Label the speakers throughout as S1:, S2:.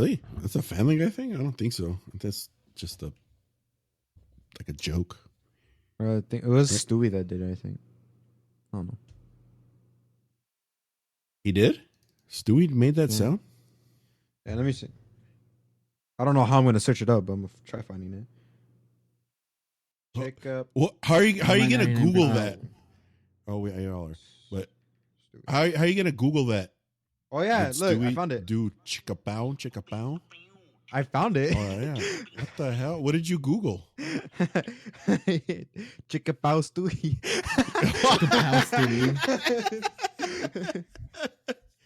S1: Really? That's a Family Guy thing? I don't think so. That's just a joke.
S2: I think it was Stewie that did it, I think. I don't know.
S1: He did? Stewie made that sound?
S2: Yeah, let me see. I don't know how I'm going to search it up, but I'm going to try finding it. Check up.
S1: Well, how are you going to Google
S2: 99%.
S1: that? Oh, we all are. But how are you going to Google that?
S2: Oh, yeah.
S1: Did
S2: Look,
S1: Stewie
S2: I found it.
S1: do chicka pow?
S2: I found it.
S1: Oh, yeah. What the hell? What did you Google?
S2: Chicka pow Stewie.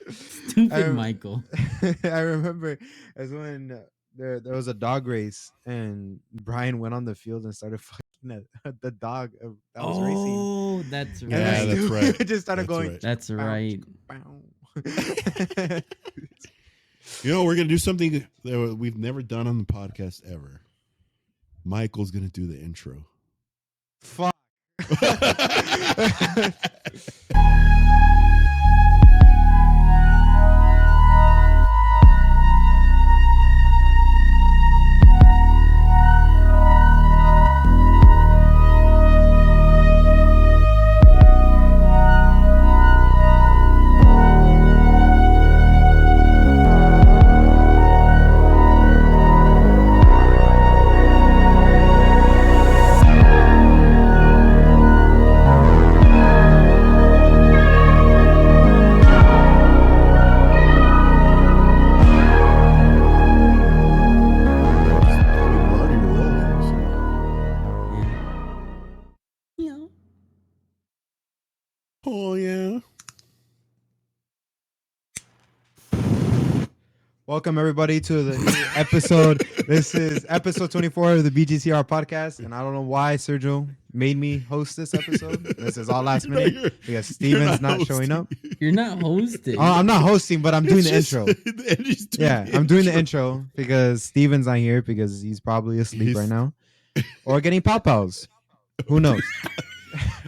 S3: Stupid Michael.
S2: I remember as when there was a dog race and Brian went on the field and started fucking the dog that was racing.
S3: Oh, that's right.
S1: Yeah, that's right.
S2: It just started going.
S1: Right.
S3: That's right.
S1: You know, we're going to do something that we've never done on the podcast ever. Michael's going to do the intro.
S2: Fuck.
S1: Oh, yeah.
S2: Welcome everybody to the new episode. This is episode 24 of the BGCR podcast, and I don't know why Sergio made me host this episode. This is all last minute because Steven's not showing up.
S3: You're not hosting.
S2: I'm not hosting, but I'm doing the intro.
S1: Yeah,
S2: I'm doing the intro because Steven's not here because he's probably asleep right now or getting pow-pows. Who knows?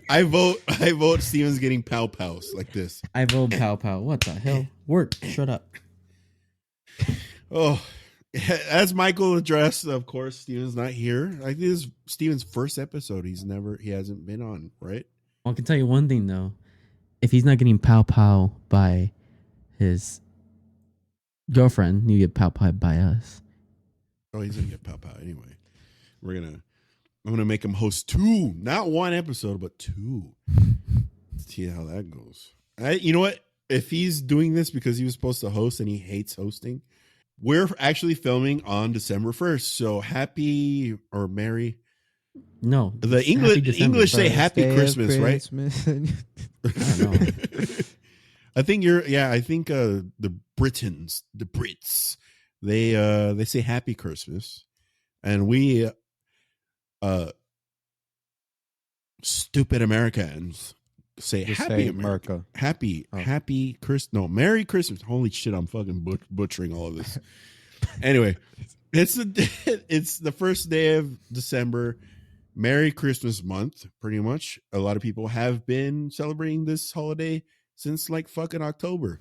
S1: I vote Steven's getting pow-pows like this.
S3: I vote pow-pow. What the hell? Work. Shut up.
S1: Oh, as Michael addressed, of course, Steven's not here. I think this is Steven's first episode. He hasn't been on, right?
S3: Well, I can tell you one thing though. If he's not getting pow-pow by his girlfriend, you get pow-pow by us.
S1: Oh, he's gonna get pow-pow anyway. I'm gonna make him host 2, not 1 episode, but 2. See how that goes. You know what? If he's doing this because he was supposed to host and he hates hosting, we're actually filming on December 1st. So happy or merry.
S3: No.
S1: The English say happy Christmas, right?
S3: I don't know.
S1: I think the Brits, they say happy Christmas. And we stupid Americans say happy America. Happy Christmas. No, Merry Christmas. Holy shit, I'm fucking butchering all of this. Anyway, it's the first day of December. Merry Christmas month, pretty much. A lot of people have been celebrating this holiday since like fucking October.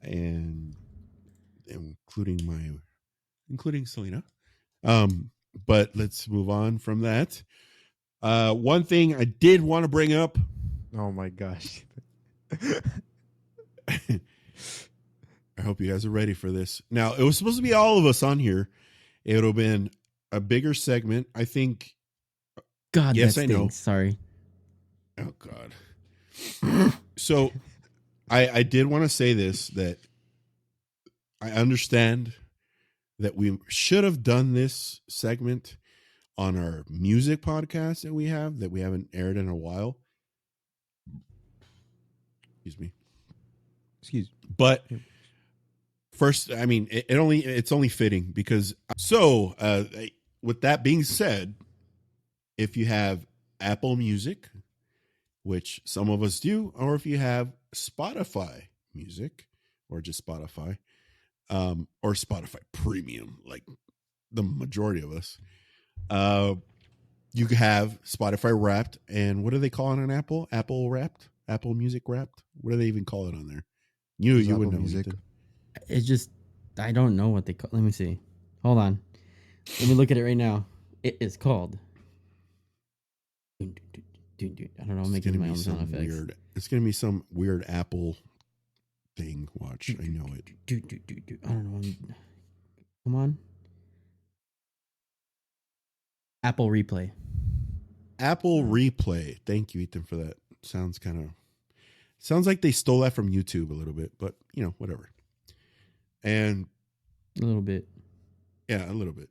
S1: And including Selena. But let's move on from that. One thing I did want to bring up.
S2: Oh my gosh.
S1: I hope you guys are ready for this. Now, it was supposed to be all of us on here. It would have been a bigger segment. I think.
S3: God,
S1: yes,
S3: I
S1: know.
S3: Sorry.
S1: Oh, God. So, I did want to say this, that I understand that we should have done this segment on our music podcast that we haven't aired in a while. Excuse me. But first, I mean, it's only fitting because with that being said, if you have Apple Music, which some of us do, or if you have Spotify Music or just Spotify, or Spotify Premium, like the majority of us, you have Spotify Wrapped, and what do they call it on Apple? Apple Wrapped? Apple Music Wrapped? What do they even call it on there? You would know.
S2: Music.
S3: It's just I don't know what they call. Let me see. Hold on. Let me look at it right now. It is called. I don't know. I'm making my own sound effects.
S1: Weird. It's gonna be some weird Apple thing. Watch. I know it.
S3: I don't know. Come on. Apple Replay.
S1: Apple Replay. Thank you, Ethan, for that. Sounds like they stole that from YouTube a little bit, but whatever. And
S3: a little bit.
S1: Yeah, a little bit.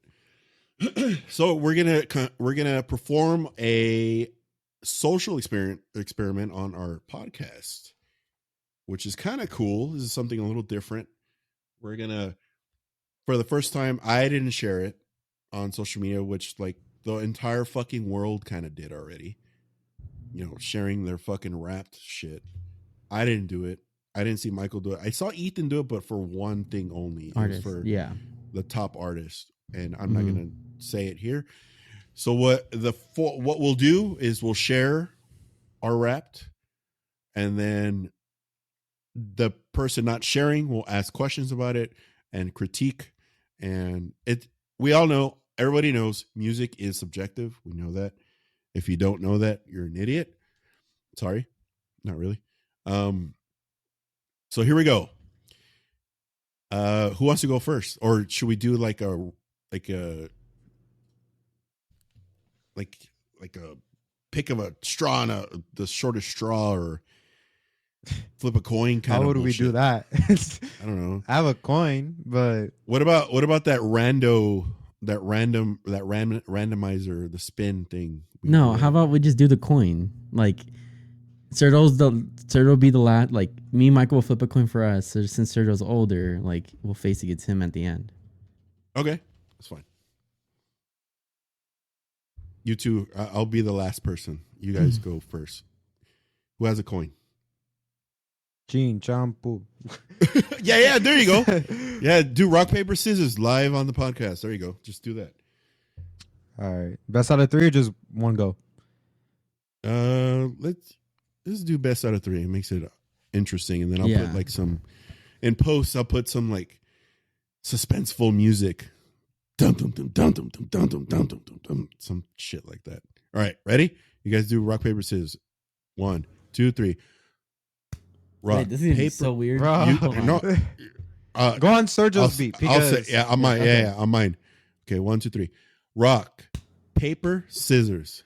S1: So we're gonna perform a social experiment on our podcast, which is kind of cool. This is something a little different. We're gonna, for the first time, I didn't share it on social media, which like the entire fucking world kind of did already. Sharing their fucking Wrapped shit. I didn't do it. I didn't see Michael do it. I saw Ethan do it, but for one thing only.
S3: Artist,
S1: it was for
S3: the
S1: top artist, and I'm not gonna say it here. So what we'll do is we'll share our Wrapped, and then the person not sharing will ask questions about it and critique. And we all know, everybody knows, music is subjective. We know that. If you don't know that, you're an idiot. Sorry, not really. So here we go. Who wants to go first, or should we do like a pick of a straw and the shortest straw, or flip a coin kind of?
S2: How would we do that?
S1: I don't know.
S2: I have a coin, but
S1: what about that randomizer, the spin thing?
S3: No, how about we just do the coin? Like Sergio'll be the last. Like me and Michael will flip a coin for us. So since Sergio's older, like we'll face against him at the end.
S1: Okay, that's fine. You two, I'll be the last person. You guys go first. Who has a coin?
S2: Gene Champu.
S1: yeah, there you go. Yeah, do rock, paper, scissors live on the podcast. There you go. Just do that.
S2: All right. Best out of 3 or just one go?
S1: Let's do best out of 3. It makes it interesting. And then I'll put like some, in post, I'll put some like suspenseful music. Dum dum dum dum dum dum dum dum dum dum dum, some shit like that. All right, ready? You guys do rock, paper, scissors. 1, 2, 3. Rock.
S3: Wait, this is so weird.
S2: Go on Sergio's beat.
S1: I'll say, I'm mine. Yeah, I'm mine. Okay, 1, 2, 3. Rock, paper, scissors.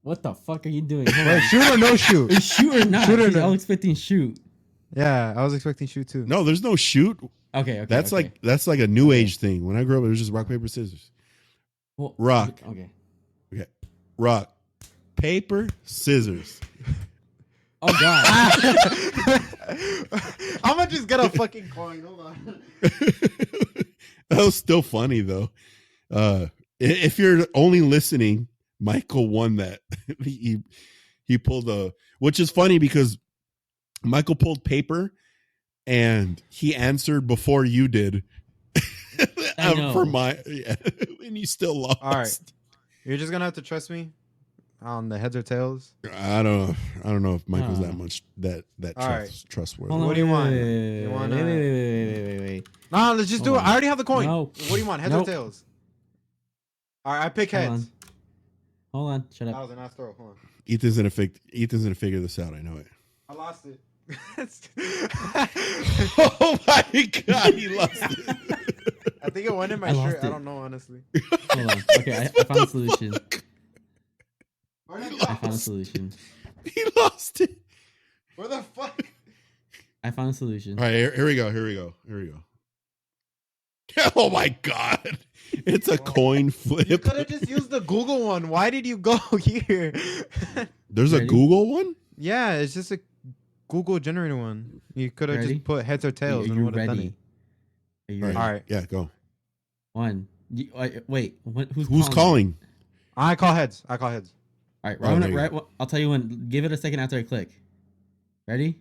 S3: What the fuck are you doing?
S2: Wait, shoot or no shoot?
S3: Shoot or not? I was expecting shoot.
S2: Yeah, I was expecting shoot too.
S1: No, there's no shoot.
S3: Okay.
S1: That's like a new age thing. When I grew up, it was just rock, paper, scissors.
S3: Well,
S1: rock.
S3: Okay.
S1: Rock, paper, scissors.
S3: Oh God.
S2: I'm gonna just get a fucking coin. Hold on.
S1: That was still funny though. If you're only listening, Michael won that. he pulled which is funny because Michael pulled paper and he answered before you did. And you still lost.
S2: All right. You're just gonna have to trust me on the heads or tails.
S1: I don't know if Michael's that much that trustworthy.
S2: What do you want?
S3: Wait.
S2: No, let's just do it. I already have the coin.
S3: No.
S2: What do you want? Heads or tails? All right, I pick heads.
S3: Hold on. Shut up.
S2: That was a nice throw. Hold on.
S1: Ethan's gonna figure this out. I know it.
S2: I lost it.
S1: Oh my God, he lost it.
S2: I think it went in my shirt. I don't know, honestly.
S3: Hold on. Okay, I found a solution. I found a solution.
S1: He lost it.
S2: Where the fuck?
S3: I found a solution.
S1: All right, here we go. Oh my God. It's a coin flip.
S2: You could have just used the Google one. Why did you go here?
S1: There's a Google one?
S2: Yeah, it's just a Google generated one. You could have just put heads or tails.
S3: Are you ready?
S2: Are you ready? All right.
S1: Yeah, go.
S3: One. Wait.
S1: Who's calling?
S2: I call heads. All
S3: right. Right. I'll tell you when. Give it a second after I click. Ready?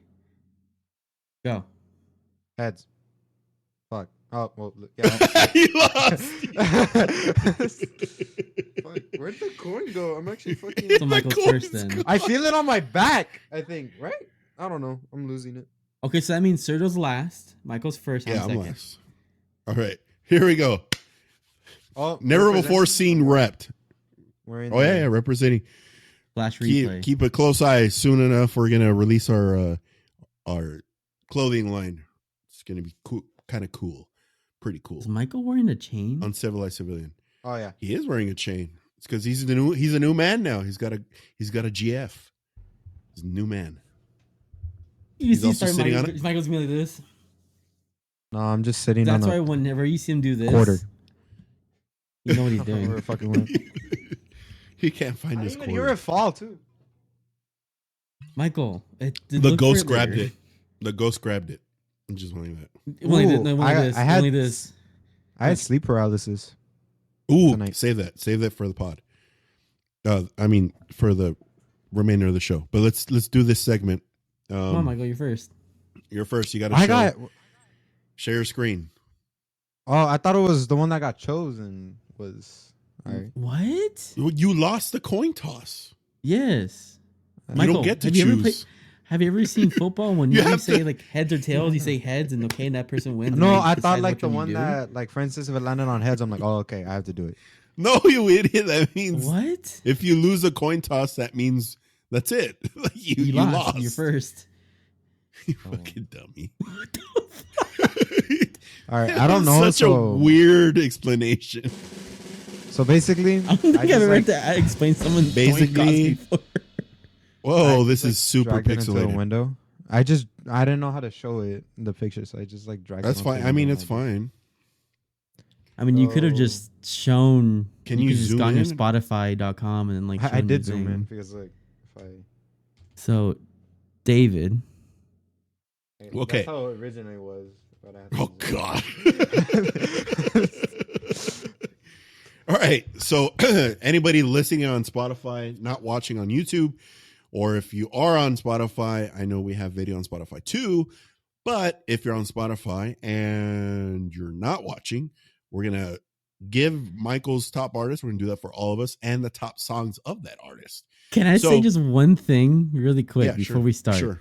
S3: Go.
S2: Heads. Fuck. Oh, well, yeah.
S1: He lost.
S2: Fuck, where'd the coin go? I'm actually fucking...
S3: So Michael's first then.
S2: I feel it on my back, I think, right? I don't know. I'm losing it.
S3: Okay, so that means Sergio's last. Michael's first.
S1: Yeah,
S3: I'm second.
S1: last. All right, here we go.
S2: Oh,
S1: never before seen repped. Oh yeah, representing.
S3: Flash replay.
S1: Keep a close eye. Soon enough, we're gonna release our clothing line. It's gonna be cool, kind of cool, pretty cool.
S3: Is Michael wearing a chain?
S1: Uncivilized civilian.
S2: Oh yeah,
S1: he is wearing a chain. It's because he's a new man now. He's got a GF. He's a new man.
S3: He's also sitting on it. Michael's gonna be like this.
S2: No, I'm just sitting.
S3: That's why whenever you see him do this,
S2: quarter,
S3: you know what he's doing.
S1: He can't find his quarter.
S2: You're at fall too.
S3: Michael,
S1: the ghost grabbed it. The ghost grabbed it. I'm just wanting that.
S2: I had sleep paralysis.
S1: Ooh, tonight. Save that for the pod. I mean, for the remainder of the show. But let's do this segment.
S3: Come on, Michael, you're first.
S1: You're first. You got to share your screen.
S2: Oh, I thought it was the one that got chosen. Was
S3: right. What?
S1: You lost the coin toss.
S3: Yes.
S1: Michael, you don't get to choose.
S3: Have you ever seen football when you say like heads or tails? You say heads, and okay, that person wins.
S2: No, I thought like the one that, like, for instance, if it landed on heads, I'm like, oh, okay, I have to do it.
S1: No, you idiot. That means
S3: what?
S1: If you lose a coin toss, that means that's it. you lost.
S3: You're first.
S1: You fucking dummy.
S3: What the fuck?
S2: All right, I don't know.
S1: Such a weird explanation.
S2: So basically,
S3: I don't think I've ever had to explain someone's
S1: basically. Whoa, this is super pixelated.
S2: Into a window. I didn't know how to show it in the picture, so I just like dragged.
S1: That's fine. I mean, it's fine.
S3: I mean, you could have just shown.
S1: Can you zoom
S3: gone
S1: in?
S3: to Spotify.com and then like.
S2: I did zoom in because like if I.
S3: So, David.
S1: Okay.
S2: That's how it originally was. But I
S1: oh God. All right. So anybody listening on Spotify, not watching on YouTube, or if you are on Spotify, I know we have video on Spotify too. But if you're on Spotify and you're not watching, we're going to give Michael's top artist. We're going to do that for all of us and the top songs of that artist.
S3: Can I say just one thing really quick before we start?
S1: Sure.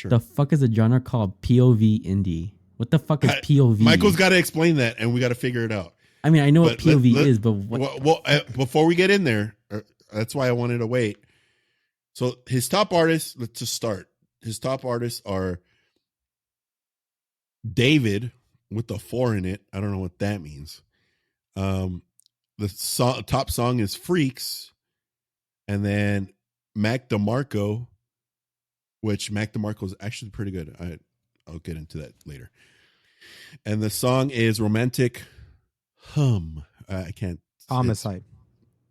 S3: The fuck is a genre called POV indie? What the fuck is POV?
S1: Michael's got to explain that, and we got to figure it out.
S3: I mean, I know what POV is, but what?
S1: Well, before we get in there, that's why I wanted to wait. So his top artists, let's just start. His top artists are David with the 4 in it. I don't know what that means. The top song is Freaks, and then Mac DeMarco, which Mac DeMarco is actually pretty good. I'll get into that later. And the song is Romantic Hum. I can't.
S2: Homicide.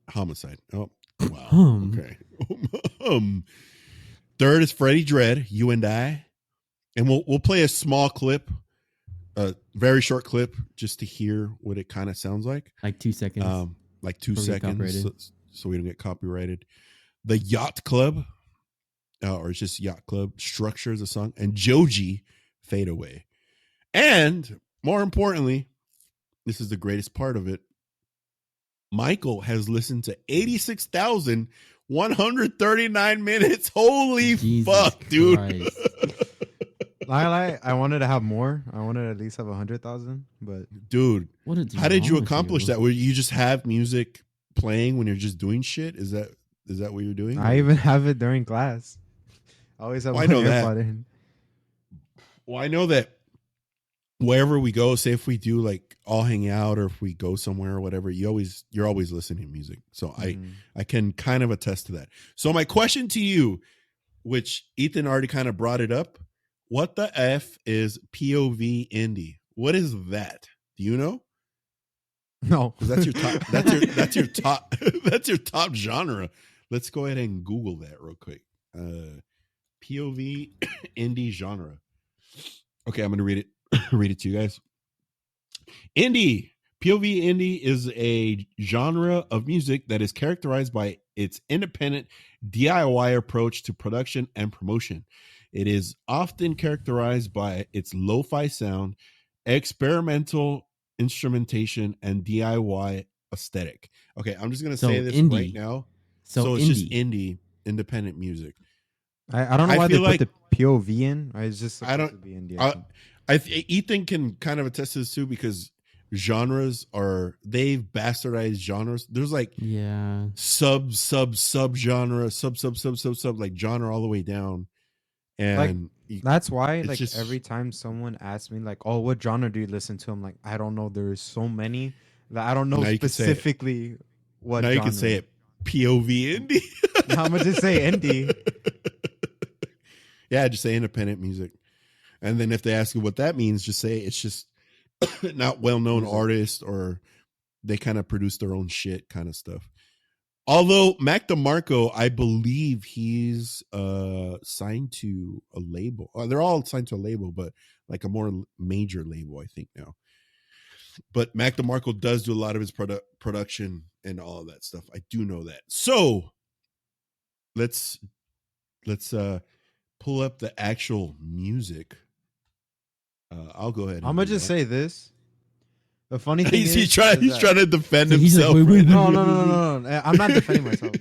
S1: Homicide. Oh, wow. Okay. Third is Freddie Dredd, You and I. And we'll play a small clip, a very short clip, just to hear what it kind of sounds like.
S3: Like 2 seconds.
S1: Like 2 seconds. So we don't get copyrighted. The Yacht Club, or it's just Yacht Club, Structure is a song. And Joji, Fade Away. And more importantly, this is the greatest part of it. Michael has listened to 86,139 minutes. Holy
S3: Jesus
S1: fuck, dude.
S2: I wanted to have more. I wanted to at least have 100,000, but
S1: dude, how did you accomplish that? Where you just have music playing when you're just doing shit? Is that what you're doing?
S2: I even have it during class. I always have my AirPod in.
S1: Well, I know that wherever we go, say if we do like all hang out or if we go somewhere or whatever, you're always listening to music. So I can kind of attest to that. So my question to you, which Ethan already kind of brought it up, what the F is POV indie? What is that? Do you know?
S2: No,
S1: because that's your top. That's your top. That's your top genre. Let's go ahead and Google that real quick. POV indie genre. Okay, I'm gonna read it. Read it to you guys. Indie. POV indie is a genre of music that is characterized by its independent DIY approach to production and promotion. It is often characterized by its lo-fi sound, experimental instrumentation, and DIY aesthetic. Okay, I'm just going to say this indie. Right now. So it's just indie, independent music.
S2: I don't know why they put the POV in. It's just supposed to be indie.
S1: Ethan can kind of attest to this too, because genres they've bastardized genres. There's like sub genre, sub like genre all the way down. And
S2: like, that's why like just, every time someone asks me like, oh, what genre do you listen to? I'm like, I don't know. There's so many that I don't know specifically what
S1: now
S2: genre.
S1: You can say it POV indie.
S2: Now I'm gonna just say indie.
S1: Yeah, just say independent music. And then if they ask you what that means, just say it's just not well-known artists, or they kind of produce their own shit kind of stuff. Although Mac DeMarco, I believe he's signed to a label. They're all signed to a label, but like a more major label, I think now. But Mac DeMarco does do a lot of his production and all of that stuff. I do know that. So let's pull up the actual music. I'll go ahead.
S2: I'm gonna just say this. The funny thing is,
S1: he's trying to defend himself.
S2: Like, wait, no. I'm not defending myself.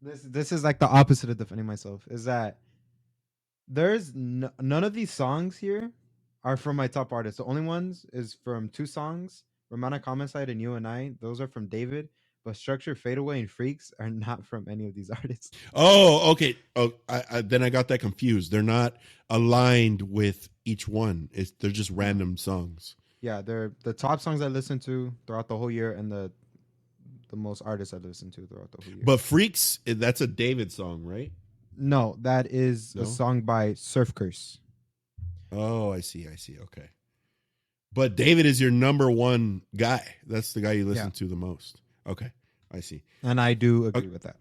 S2: This is like the opposite of defending myself. Is that there's none of these songs here are from my top artists. The only ones is from 2 songs, Romana Homicide and You and I. Those are from David. But Structure, Fadeaway, and Freaks are not from any of these artists.
S1: Oh, okay. Oh, then I got that confused. They're not aligned with each one. They're just random songs.
S2: Yeah, they're the top songs I listen to throughout the whole year, and the most artists I listen to throughout the whole year.
S1: But Freaks, that's a David song, right?
S2: No, that is a song by Surf Curse.
S1: Oh, I see. Okay. But David is your number one guy. That's the guy you listen to the most. Okay, I see.
S2: And I do agree with that.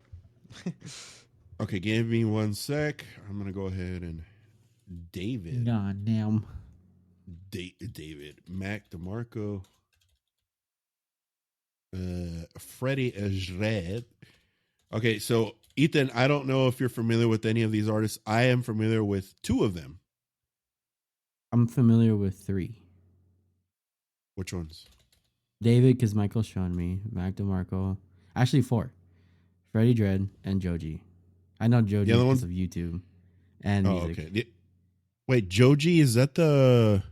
S1: Okay, give me 1 sec. I'm going to go ahead and David.
S3: God damn.
S1: David. Mac DeMarco. Freddie Ajred. Okay, so Ethan, I don't know if you're familiar with any of these artists. I am familiar with 2 of them.
S3: I'm familiar with 3.
S1: Which ones?
S3: David, because Michael's shown me. Mac DeMarco. Actually, 4. Freddie Dredd and Joji. I know Joji because of YouTube and music.
S1: Okay. Wait, Joji, is that the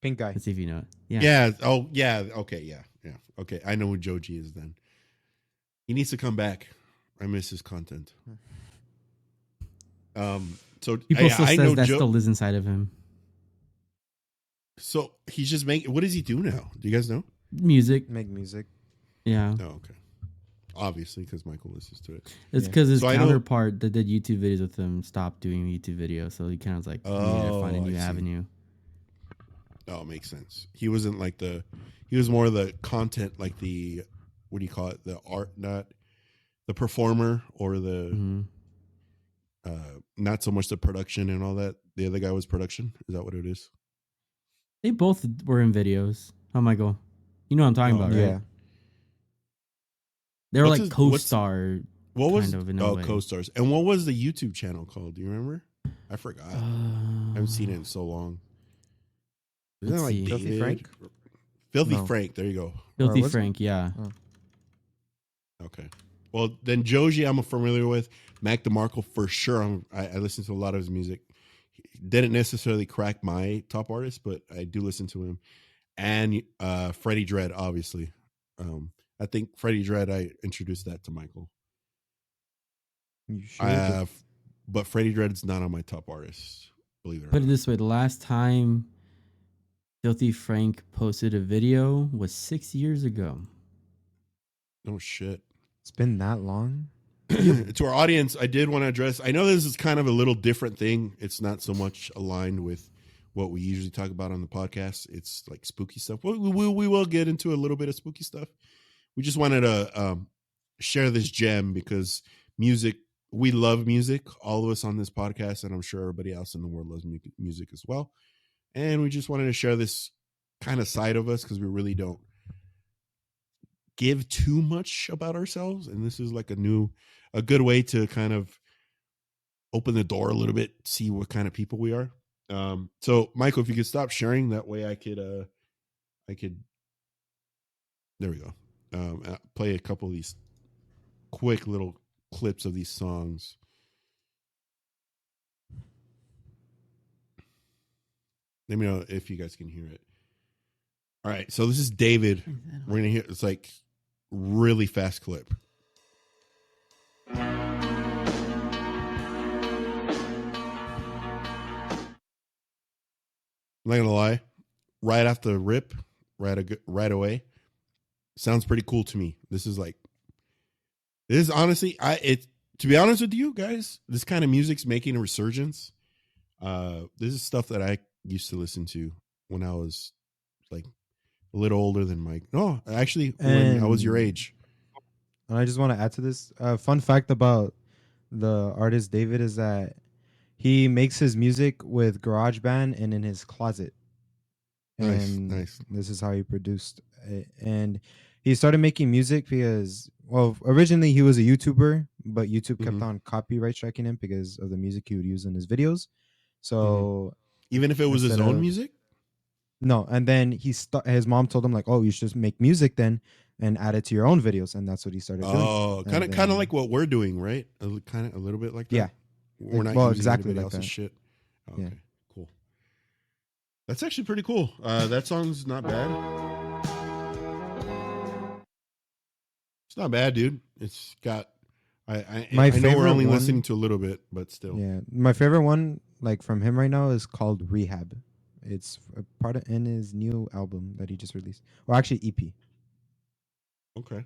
S2: pink guy?
S3: Let's see if you know it. Yeah.
S1: Yeah. Oh, yeah. Okay. Yeah. Okay. I know who Joji is then. He needs to come back. I miss his content. So
S3: people still says that still lives inside of him.
S1: So he's just making. What does he do now? Do you guys know?
S3: Make
S2: music.
S3: Yeah.
S1: Oh, okay. Obviously, because Michael listens to it.
S3: It's because his counterpart that did YouTube videos with him stopped doing YouTube videos, so he kind of was like, needed to find a new avenue.
S1: Oh, it makes sense. He wasn't like he was more the content, like the, what do you call it? The art, not the performer, or the, not so much the production and all that. The other guy was production. Is that what it is?
S3: They both were in videos. Oh, Michael. You know what I'm talking about, right? Yeah. They were like co-star.
S1: What was co-stars? And what was the YouTube channel called? Do you remember? I forgot. I haven't seen it in so long. Isn't that like David?
S2: Filthy Frank?
S1: Filthy Frank. There you go.
S3: Filthy Frank. Yeah.
S2: Oh.
S1: Okay. Well, then Joji, I'm familiar with. Mac DeMarco for sure. I listen to a lot of his music. He didn't necessarily crack my top artist, but I do listen to him. And Freddie Dredd, obviously. I think Freddie Dredd, I introduced that to Michael.
S2: You should.
S1: But Freddie Dredd's not on my top artists, believe it or not.
S3: Put it this way, the last time Filthy Frank posted a video was 6 years ago.
S1: Oh, shit.
S2: It's been that long?
S1: To our audience, I did want to address, I know this is kind of a little different thing. It's not so much aligned with what we usually talk about on the podcast. It's like spooky stuff. We will get into a little bit of spooky stuff. We just wanted to share this gem because music, we love music, all of us on this podcast, and I'm sure everybody else in the world loves music as well. And we just wanted to share this kind of side of us because we really don't give too much about ourselves. And this is like a good way to kind of open the door a little bit, see what kind of people we are. So Michael, if you could stop sharing, that way I could, there we go. Play a couple of these quick little clips of these songs. Let me know if you guys can hear it. All right, so this is David. We're gonna hear it's like really fast clip. I'm not gonna lie, right off the rip, right away, sounds pretty cool to me. This is honestly, to be honest with you guys, this kind of music's making a resurgence. This is stuff that I used to listen to when I was like a little older than Mike. No, actually, when I was your age.
S2: And I just want to add to this. Fun fact about the artist David is that he makes his music with GarageBand and in his closet. And
S1: nice.
S2: This is how he produced it. And he started making music because, well, originally he was a YouTuber, but YouTube kept on copyright striking him because of the music he would use in his videos. So
S1: even if it was his own music?
S2: No. And then his mom told him like, oh, you should just make music then and add it to your own videos. And that's what he started doing.
S1: Oh, kind of like what we're doing, right? A little bit like that.
S2: Yeah.
S1: We're not using exactly anybody else's shit. Okay. Yeah. Cool. That's actually pretty cool. That song's not bad. It's not bad, dude. It's got. I know we're only listening to a little bit, but still.
S2: Yeah, my favorite one, like from him right now, is called Rehab. It's a part in his new album that he just released, or actually EP.
S1: Okay.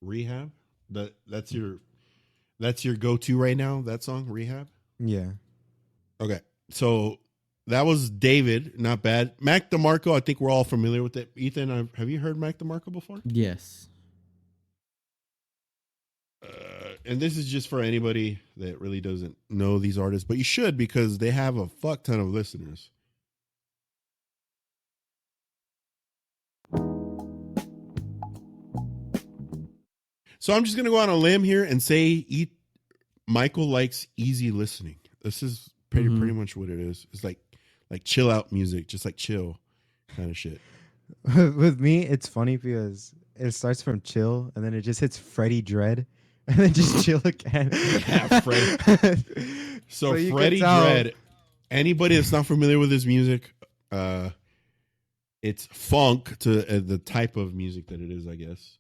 S1: Rehab. That's your go-to right now. That song, Rehab.
S2: Yeah.
S1: Okay, so that was David. Not bad. Mac DeMarco. I think we're all familiar with it. Ethan, have you heard Mac DeMarco before?
S3: Yes.
S1: And this is just for anybody that really doesn't know these artists, but you should because they have a fuck ton of listeners. So I'm just going to go on a limb here and say Michael likes easy listening. This is pretty much what it is. It's like chill out music, just like chill kind of shit.
S2: With me, it's funny because it starts from chill and then it just hits Freddie Dread and then just chill again.
S1: Yeah, Freddie. So Freddie Dread, anybody that's not familiar with his music, it's funk to the type of music that it is, I guess.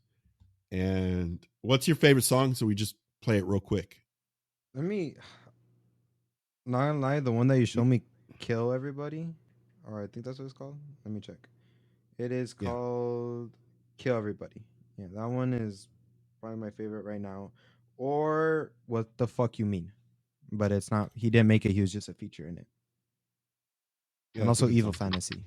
S1: And what's your favorite song? So we just play it real quick.
S2: Let me not gonna lie, the one that you showed me, Kill Everybody, or I think that's what it's called. Let me check. It is called Kill Everybody. Yeah, that one is probably my favorite right now. Or What the Fuck You Mean? But it's not. He didn't make it. He was just a feature in it. Yeah, and also Evil Fantasy.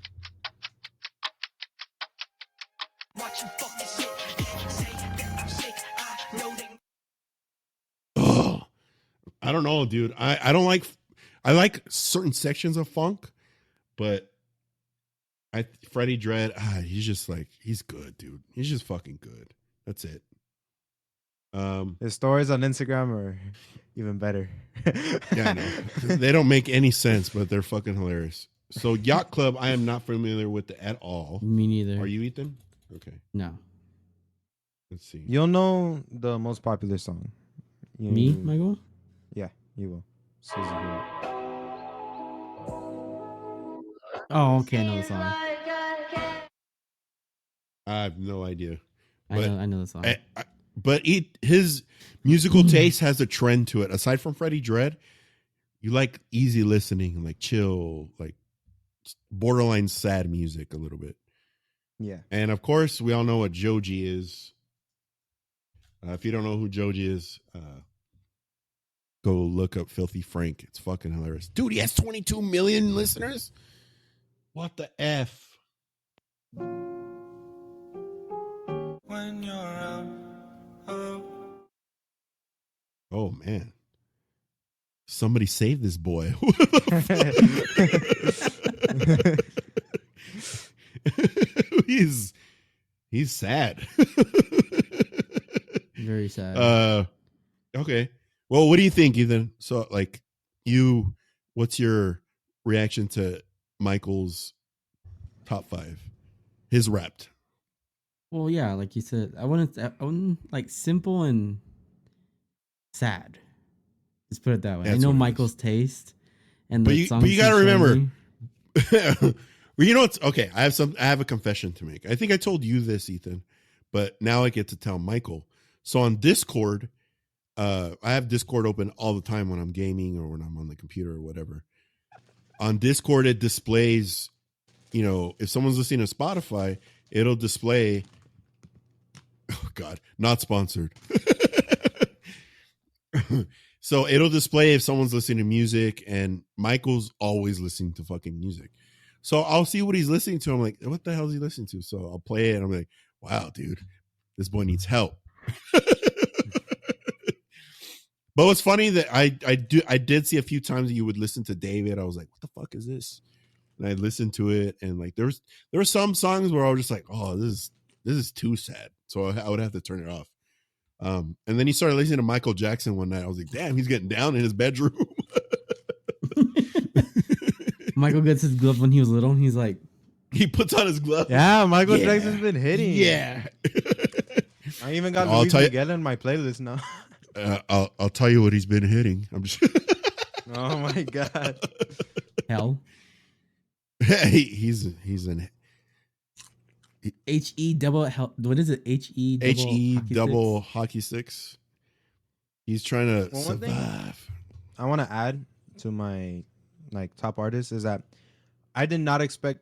S1: Oh, I don't know, dude. I don't like. I like certain sections of funk, but Freddie Dread, he's just like, he's good, dude. He's just fucking good. That's it.
S2: His stories on Instagram are even better.
S1: Yeah, I know. They don't make any sense, but they're fucking hilarious. So Yacht Club, I am not familiar with it at all.
S3: Me neither.
S1: Are you, Ethan? Okay.
S3: No.
S1: Let's see.
S2: You'll know the most popular song.
S3: Me, Michael?
S2: Yeah, you will. Susie Hill.
S3: Oh, okay, I know the song.
S1: I have no idea.
S3: I know the song.
S1: But his musical taste has a trend to it. Aside from Freddie Dread, you like easy listening, like chill, like borderline sad music a little bit.
S2: Yeah.
S1: And of course, we all know what Joji is. If you don't know who Joji is, go look up Filthy Frank. It's fucking hilarious. Dude, he has 22 million listeners? What the F? When you're out. Oh, man. Somebody save this boy. He's sad.
S3: Very sad.
S1: Okay. Well, what do you think, Ethan? So, like, what's your reaction to Michael's top 5? His Wrapped.
S3: Well, yeah, like you said, I want like simple and sad. Let's put it that way. I know Michael's taste, and
S1: but you got to remember. Well, you know what's okay. I have a confession to make. I think I told you this, Ethan, but now I get to tell Michael. So on Discord, I have Discord open all the time when I'm gaming or when I'm on the computer or whatever. On Discord, it displays, if someone's listening to Spotify, it'll display. Oh God, not sponsored. So it'll display if someone's listening to music, and Michael's always listening to fucking music. So I'll see what he's listening to. I'm like, what the hell is he listening to? So I'll play it. And I'm like, wow, dude, this boy needs help. But what's funny that I did see a few times that you would listen to David. I was like, what the fuck is this? And I listened to it, and like there were some songs where I was just like, oh, this is too sad. So I would have to turn it off. And then he started listening to Michael Jackson one night. I was like, damn, he's getting down in his bedroom.
S3: Michael gets his glove when he was little, and he's like,
S1: he puts on his glove.
S2: Yeah, Michael Jackson's been hitting.
S1: Yeah.
S2: I even got Luis Miguel in my playlist now.
S1: I'll tell you what he's been hitting. I'm just.
S2: Oh my God.
S3: Hell.
S1: Hey, he's an
S3: HE double. What is it?
S1: HE double hockey sticks. He's trying to survive.
S2: I want to add to my top artists is that I did not expect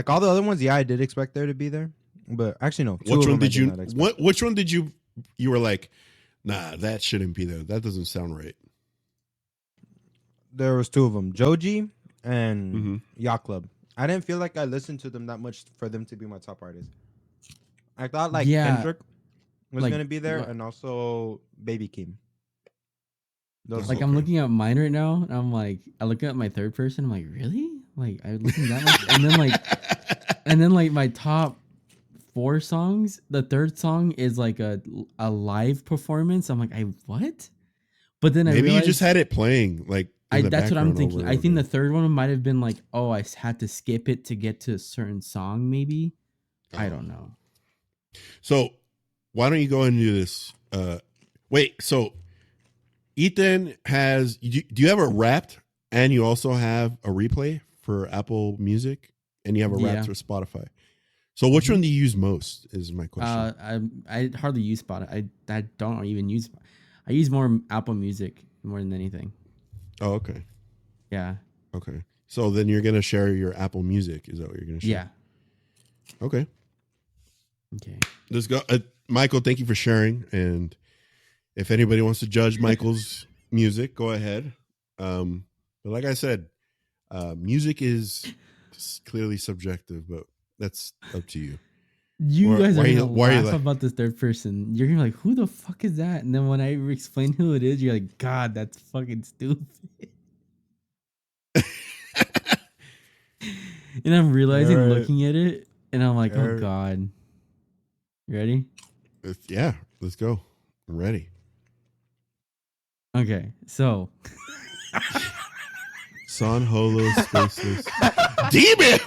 S2: all the other ones. Yeah, I did expect there to be there, but actually no.
S1: Which one did you? Which one did you were like, nah, that shouldn't be there. That doesn't sound right.
S2: There was two of them, Joji and Yacht Club. I didn't feel like I listened to them that much for them to be my top artists. I thought Kendrick was gonna be there, and also Baby Keem.
S3: I'm looking at mine right now, and I'm like, I look at my third person. I'm like, really? Like I listened to that much, and then my top 4 songs. The third song is like a live performance. I'm like, what? But then
S1: maybe
S3: I realized,
S1: you just had it playing
S3: that's what I'm thinking. I think the third one might have been like, oh, I had to skip it to get to a certain song. Maybe I don't know.
S1: So why don't you go and do this? Wait, so Ethan has. Do you have a Wrapped and you also have a replay for Apple Music and you have a Wrapped for Spotify? So which one do you use most? Is my question.
S3: I hardly use Spotify. I don't even use. I use more Apple Music more than anything.
S1: Oh, okay.
S3: Yeah.
S1: Okay. So then you're gonna share your Apple Music. Is that what you're gonna share?
S3: Yeah.
S1: Okay.
S3: Okay.
S1: Let's go, Michael. Thank you for sharing. And if anybody wants to judge Michael's music, go ahead. But like I said, music is clearly subjective, but that's up to you.
S3: You guys are gonna laugh about this third person. You're gonna be like, who the fuck is that? And then when I explain who it is, you're like, God, that's fucking stupid. And I'm realizing, looking at it, and I'm like, oh God. You ready?
S1: Yeah, let's go. I'm ready.
S3: Okay, so
S1: San Holo Spaceless Demon.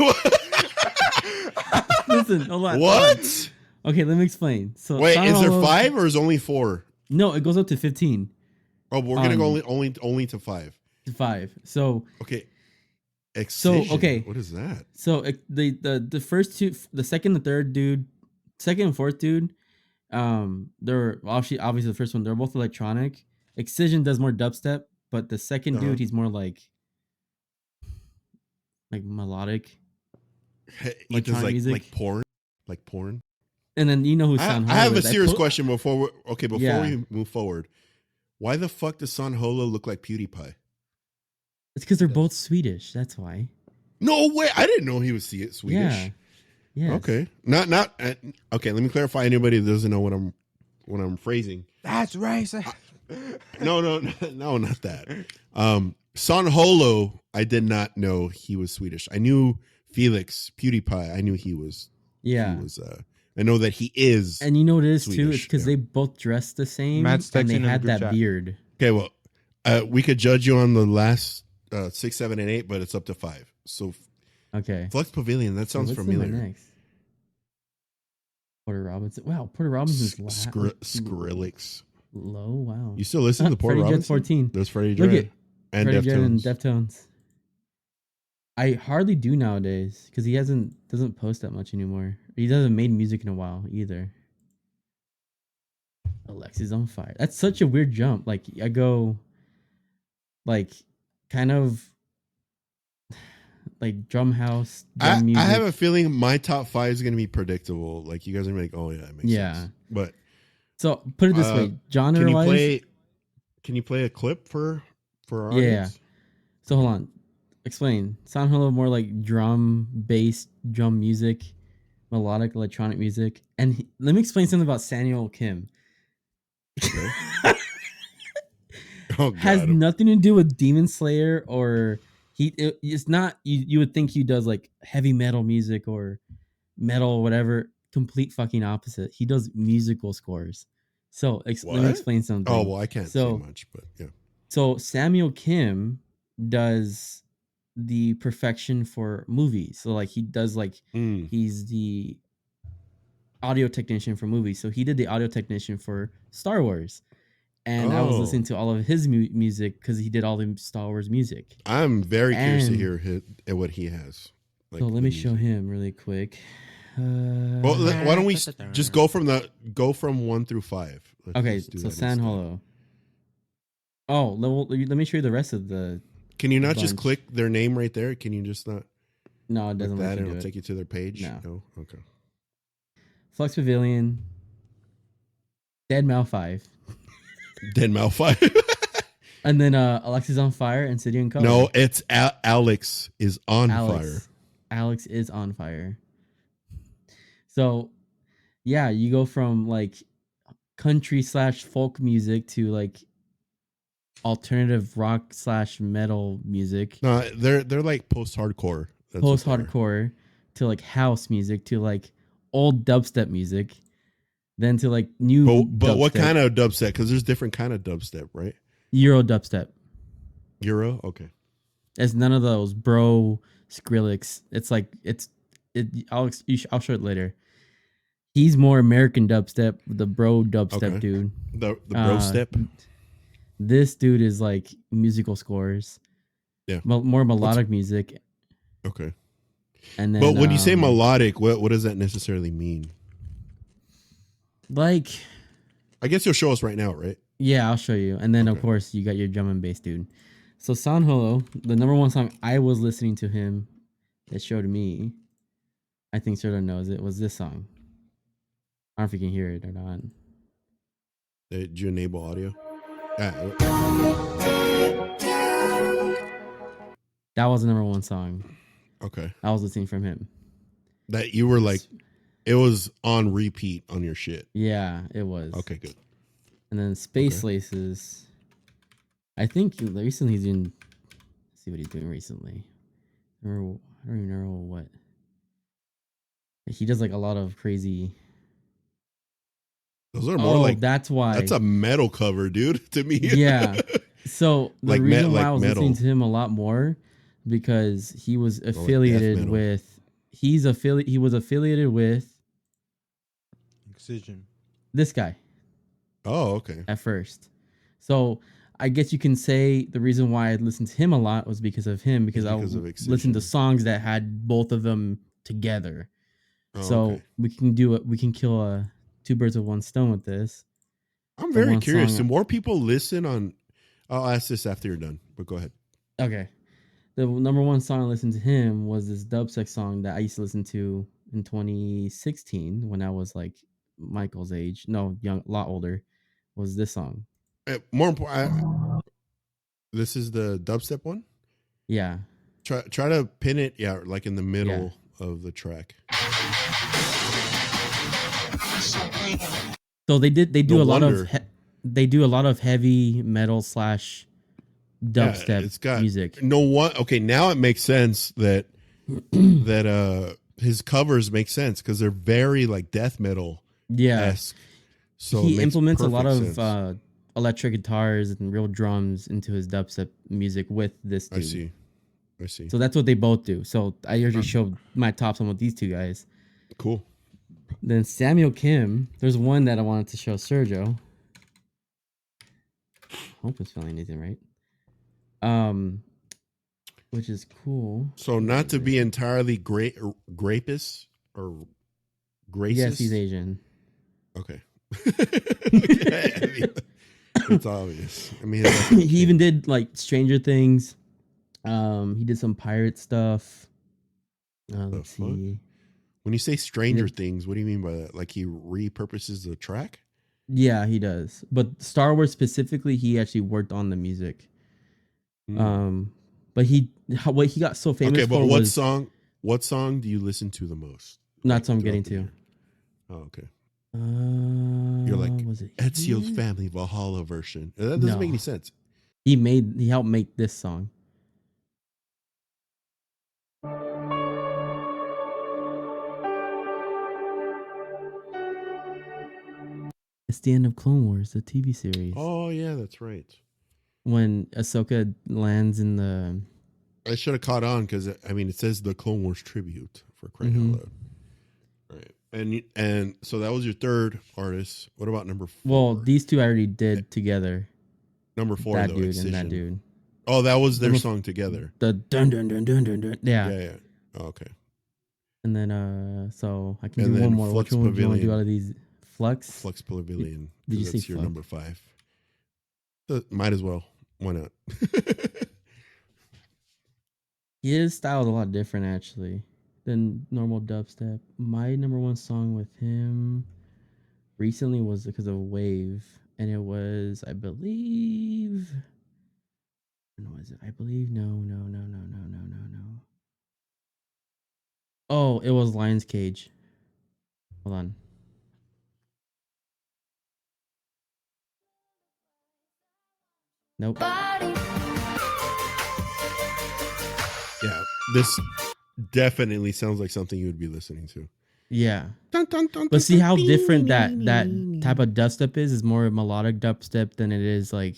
S3: Listen, hold on.
S1: What?
S3: Okay, let me explain. So
S1: wait, is there 5 or is only 4?
S3: No, it goes up to 15.
S1: Oh, we're gonna go only to 5.
S3: To 5. So
S1: okay. Excision.
S3: So okay,
S1: what is that?
S3: So the first two, the second, the third dude, second and fourth dude, they're obviously the first one. They're both electronic. Excision does more dubstep, but the second dude, he's more like melodic.
S1: Like music. like porn.
S3: And then you know who San Holo is.
S1: I have a serious question before we move forward. Why the fuck does San Holo look like PewDiePie?
S3: It's because they're both Swedish. That's why.
S1: No way! I didn't know he was Swedish.
S3: Yeah. Yes.
S1: Okay. Not. Okay. Let me clarify. Anybody that doesn't know what I'm phrasing.
S2: That's racist.
S1: No, not that. San Holo. I did not know he was Swedish. I knew Felix PewDiePie. I knew he was.
S3: Yeah.
S1: He was. I know that he is.
S3: And you know what it is Swedish, too? It's because they both dress the same, and they had that beard.
S1: Okay. Well, we could judge you on the last 6, 7, and 8, but it's up to 5. So.
S3: Okay.
S1: Flux Pavilion. That sounds familiar.
S3: Next? Porter Robinson. Wow, Porter Robinson's
S1: Skrillex.
S3: Low. Wow.
S1: You still listen to Porter
S3: Freddie
S1: Robinson?
S3: Jet 14.
S1: There's Freddie Jet.
S3: And Freddie Jet and Deftones. I hardly do nowadays because he doesn't post that much anymore. He doesn't made music in a while either. Alexis on fire. That's such a weird jump. Like I go, like, kind of like drum house, drum music.
S1: I have a feeling my top 5 is gonna be predictable. Like you guys are gonna be like, oh yeah, it makes sense. But
S3: so put it this way, genre wise.
S1: Can you play a clip for our
S3: Yeah.
S1: audience?
S3: So hold on. Explain. Sound Hello more like drum based drum music, melodic electronic music. And let me explain something about Samuel Kim.
S1: Okay. Oh God.
S3: Has nothing to do with Demon Slayer or it's not you would think he does like heavy metal music or metal or whatever. Complete fucking opposite. He does musical scores. So let me explain something.
S1: Oh well, I can't say much, but yeah.
S3: So Samuel Kim does the perfection for movies. So like he does like he's the audio technician for movies. So he did the audio technician for Star Wars. And I was listening to all of his music because he did all the Star Wars music.
S1: I'm very curious to hear what he has.
S3: Like so let me show him really quick.
S1: Well, why don't we just go from 1 through 5?
S3: Okay, so San Holo. Oh, let me show you the rest of the.
S1: Can you not just click their name right there? Can you just not?
S3: No, it doesn't.
S1: That and it'll take you to their page.
S3: No.
S1: Okay.
S3: Flux Pavilion. Dead Mouse 5.
S1: Dead Mouse 5.
S3: And then Alexis on Fire and City and Color.
S1: No, it's Alex is on fire.
S3: Alex is on fire. So, yeah, you go from like country / folk music to like alternative rock / metal music.
S1: No, they're like post-hardcore.
S3: Post-hardcore to like house music to like old dubstep music. Then to like new
S1: but what kind of dubstep? Because there's different kind of dubstep, right?
S3: Euro dubstep.
S1: Euro? Okay.
S3: It's none of those bro Skrillex. It's like I'll show it later. He's more American dubstep, the bro dubstep dude.
S1: The bro step.
S3: This dude is like musical scores.
S1: Yeah.
S3: More melodic music.
S1: Okay.
S3: And then,
S1: but when you say melodic, what does that necessarily mean?
S3: Like,
S1: I guess you'll show us right now, right?
S3: Yeah, I'll show you. And then, of course, you got your drum and bass dude. So, Sound Holo, the number one song I was listening to him that showed me, I think Serta knows it, was this song. I don't know if you can hear it or not.
S1: Did you enable audio?
S3: That was the number one song.
S1: Okay.
S3: I was listening from him.
S1: That you were like, it was on repeat on your shit.
S3: Yeah, it was.
S1: Okay, good.
S3: And then Space Laces. I think recently he's doing. Let's see what he's doing recently. I don't even know what. He does like a lot of crazy.
S1: Those are more like.
S3: That's why.
S1: That's a metal cover, dude. To me.
S3: Yeah. So the reason why I was
S1: metal.
S3: listening to him a lot more because he was affiliated with. He was affiliated with.
S2: Excision.
S3: This guy.
S1: Oh, okay.
S3: At first. So I guess you can say the reason why I listened to him a lot was because of him, because I listened to songs that had both of them together. Oh, so we can do it. We can kill two birds with one stone with this.
S1: I'm very curious. Do more people listen on? I'll ask this after you're done, but go ahead.
S3: Okay. The number one song I listened to him was this dubstep song that I used to listen to in 2016 when I was like Michael's age. No, young, a lot older. Was this song?
S1: More important, this is the dubstep one.
S3: Yeah.
S1: Try to pin it. Yeah, like in the middle of the track.
S3: So they do a lot of heavy metal / dubstep music.
S1: Okay, now it makes sense that his covers make sense because they're very like death metal.
S3: Yeah.
S1: So
S3: he implements a lot of electric guitars and real drums into his dubstep music with this dude.
S1: I see.
S3: So that's what they both do. So I usually show my top song with these two guys.
S1: Cool.
S3: Then Samuel Kim, there's one that I wanted to show Sergio. Hope it's spelling anything right. which is cool.
S1: So not to be entirely grapist or racist.
S3: Yes, he's Asian.
S1: Okay. I mean, it's obvious. I mean,
S3: he even did like Stranger Things. He did some pirate stuff. Let's see.
S1: When you say Stranger Things, what do you mean by that? Like he repurposes the track?
S3: Yeah, he does. But Star Wars specifically, he actually worked on the music. But he got so famous.
S1: Okay, but what song do you listen to the most?
S3: That's what I'm getting to.
S1: Oh, okay. You're like,
S3: was it
S1: Ezio's Family Valhalla version. That doesn't make any sense.
S3: He helped make this song. It's the end of Clone Wars, the TV series.
S1: Oh yeah, that's right.
S3: When Ahsoka lands in the...
S1: I should have caught on because I mean it says the Clone Wars tribute for crying out loud. Right. And so that was your third artist. What about number 4?
S3: Well, these two I already did together.
S1: Number 4,
S3: that
S1: though,
S3: dude
S1: Excision.
S3: and that dude.
S1: Oh, that was their song together.
S3: The dun dun dun dun dun dun. Yeah.
S1: Yeah. Oh, okay.
S3: And then so I can do one more. Which one do you want to do out of these? Flux
S1: Pavilion.
S3: Did you say
S1: that's your number 5? Might as well. Why not?
S3: His style is a lot different actually than normal dubstep. My number 1 song with him recently was because of Wave, and it was, I believe. When was it? I believe no. Oh, it was Lion's Cage. Hold on. Nope.
S1: Yeah, this definitely sounds like something you would be listening to.
S3: Yeah. But see how different that type of dubstep is? It's more melodic dubstep than it is like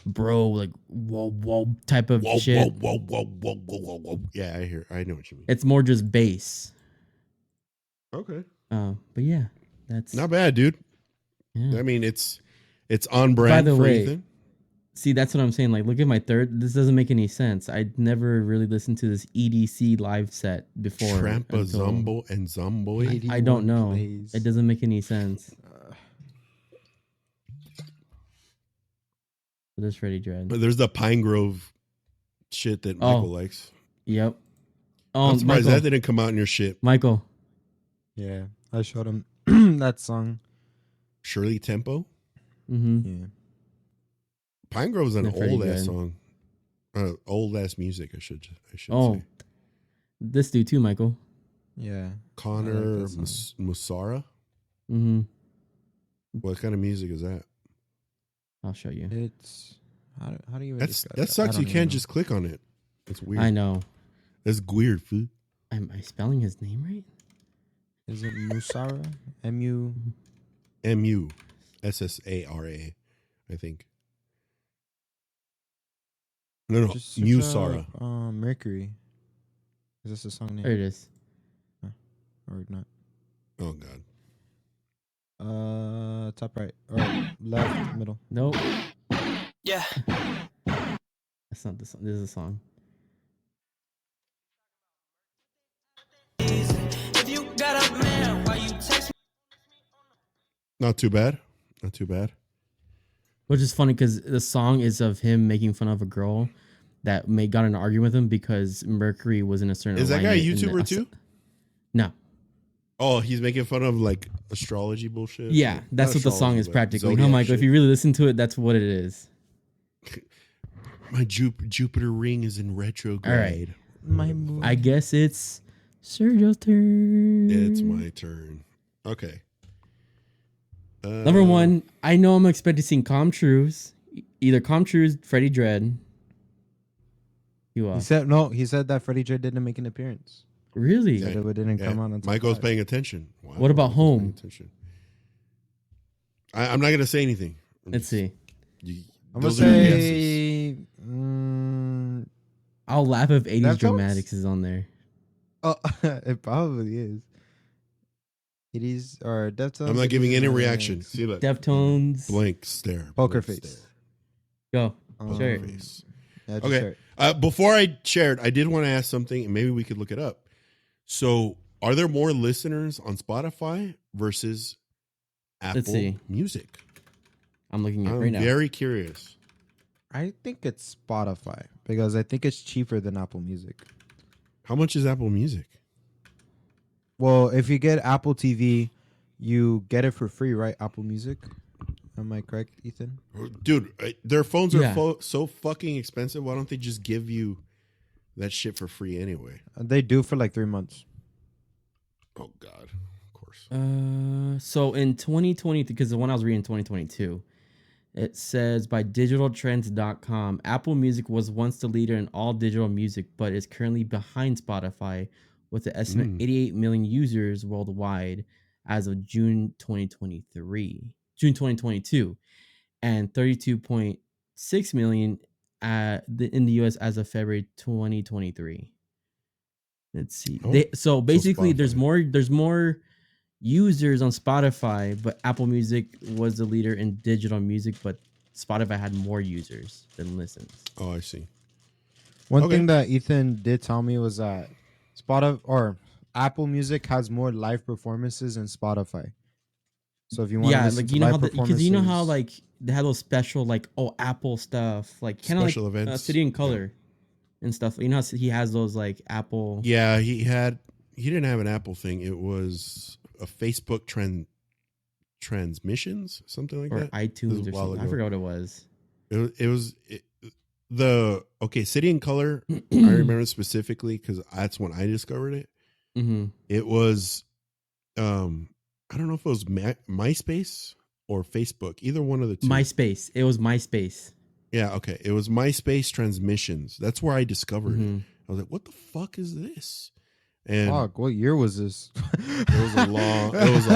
S3: like whoa type of shit.
S1: Whoa. Yeah, I know what you mean.
S3: It's more just bass.
S1: Okay.
S3: But yeah, that's
S1: not bad, dude.
S3: Yeah.
S1: I mean, it's on brand.
S3: By the
S1: for
S3: way,
S1: Ethan.
S3: See, that's what I'm saying. Like, look at my third. This doesn't make any sense. I'd never really listened to this EDC live set before.
S1: Trampa Zombo and Zomboid.
S3: I don't know. It doesn't make any sense. This Freddie Dread.
S1: But there's the Pine Grove shit that Michael likes.
S3: Yep.
S1: Oh, I'm surprised that didn't come out in your shit.
S3: Michael.
S2: Yeah, I showed him that song.
S1: Shirley Tempo.
S3: Mm-hmm.
S2: Yeah.
S1: Pine Grove is an old ass song. Old ass music, I should say.
S3: This dude too, Michael.
S2: Yeah.
S1: Connor Musara.
S3: Mm-hmm.
S1: What kind of music is that?
S3: I'll show you.
S2: It's how do you?
S1: That sucks. You can't just click on it. It's weird.
S3: I know.
S1: That's weird, food.
S3: Am I spelling his name right?
S2: Is it Musara?
S1: Mussara, I think. No,
S2: just
S1: Musara.
S2: Mercury. Is this a song name?
S3: There it is.
S2: Or not?
S1: Oh God.
S2: Top right or left, middle.
S3: Nope.
S4: Yeah.
S3: That's not the song. This is a song.
S4: If you got a man, why you text me?
S1: Not too bad.
S3: Which is funny because the song is of him making fun of a girl that got in an argument with him because Mercury was in a certain.
S1: Is that guy a YouTuber too?
S3: No.
S1: Oh, he's making fun of like astrology bullshit.
S3: Yeah, that's what the song is practically. No, Michael,
S1: shit.
S3: if you really listen to it, that's what it is.
S1: My Jupiter ring is in retrograde.
S3: All right.
S2: My moon.
S3: I guess it's Sergio's turn.
S1: It's my turn. Okay.
S3: Number 1, I know I'm expecting Com Trues. Either Com Trues, Freddie Dread.
S2: He said that Freddie Dread didn't make an appearance.
S3: Really?
S2: It didn't come on until
S1: Michael's
S2: 5.
S1: paying attention. Wow,
S3: what about Home?
S1: I'm not going to say anything.
S3: Let's see.
S2: I'm going to say...
S3: I'll laugh if 80s Dramatics is on there.
S2: Oh, it probably is. 80s or Deftones.
S1: I'm not giving any reaction. See that?
S3: Deftones.
S1: Blank stare.
S2: Poker
S1: blank
S2: face.
S1: Stare.
S3: Go.
S1: Poker face.
S2: Yeah,
S1: Okay. Before I shared, I did want to ask something, and maybe we could look it up. So, are there more listeners on Spotify versus Apple Music?
S3: I'm looking at it right now.
S1: I'm very curious.
S2: I think it's Spotify because I think it's cheaper than Apple Music.
S1: How much is Apple Music?
S2: Well, if you get Apple TV, you get it for free, right? Apple Music. Am I correct, Ethan?
S1: Dude, their phones are so fucking expensive. Why don't they just give you that shit for free anyway?
S2: They do for like 3 months.
S1: Oh, God. Of course.
S3: So in 2020, because the one I was reading 2022, it says by digitaltrends.com, Apple Music was once the leader in all digital music, but is currently behind Spotify with an estimate 88 million users worldwide as of June 2022, and 32.6 million in the US as of February 2023. Let's see. So basically there's more users on Spotify, but Apple Music was the leader in digital music, but Spotify had more users than listens.
S1: Oh, I see.
S2: One thing that Ethan did tell me was that Spotify or Apple Music has more live performances than Spotify. So if you want to listen to live performances,
S3: because you know how like they have those special like Apple stuff, like kind of like
S1: events,
S3: City and Color and stuff. You know how he has those like Apple.
S1: Yeah, he didn't have an Apple thing. It was a Facebook transmissions, something like that,
S3: iTunes or something. I forgot what it was.
S1: It was City and Color. I remember specifically because that's when I discovered it.
S3: Mm-hmm.
S1: It was, I don't know if it was MySpace or Facebook, either one of the two.
S3: MySpace. It was MySpace.
S1: Yeah, okay. It was MySpace transmissions. That's where I discovered it. I was like, "What the fuck is this?" And
S2: fuck, what year was this?
S1: It was a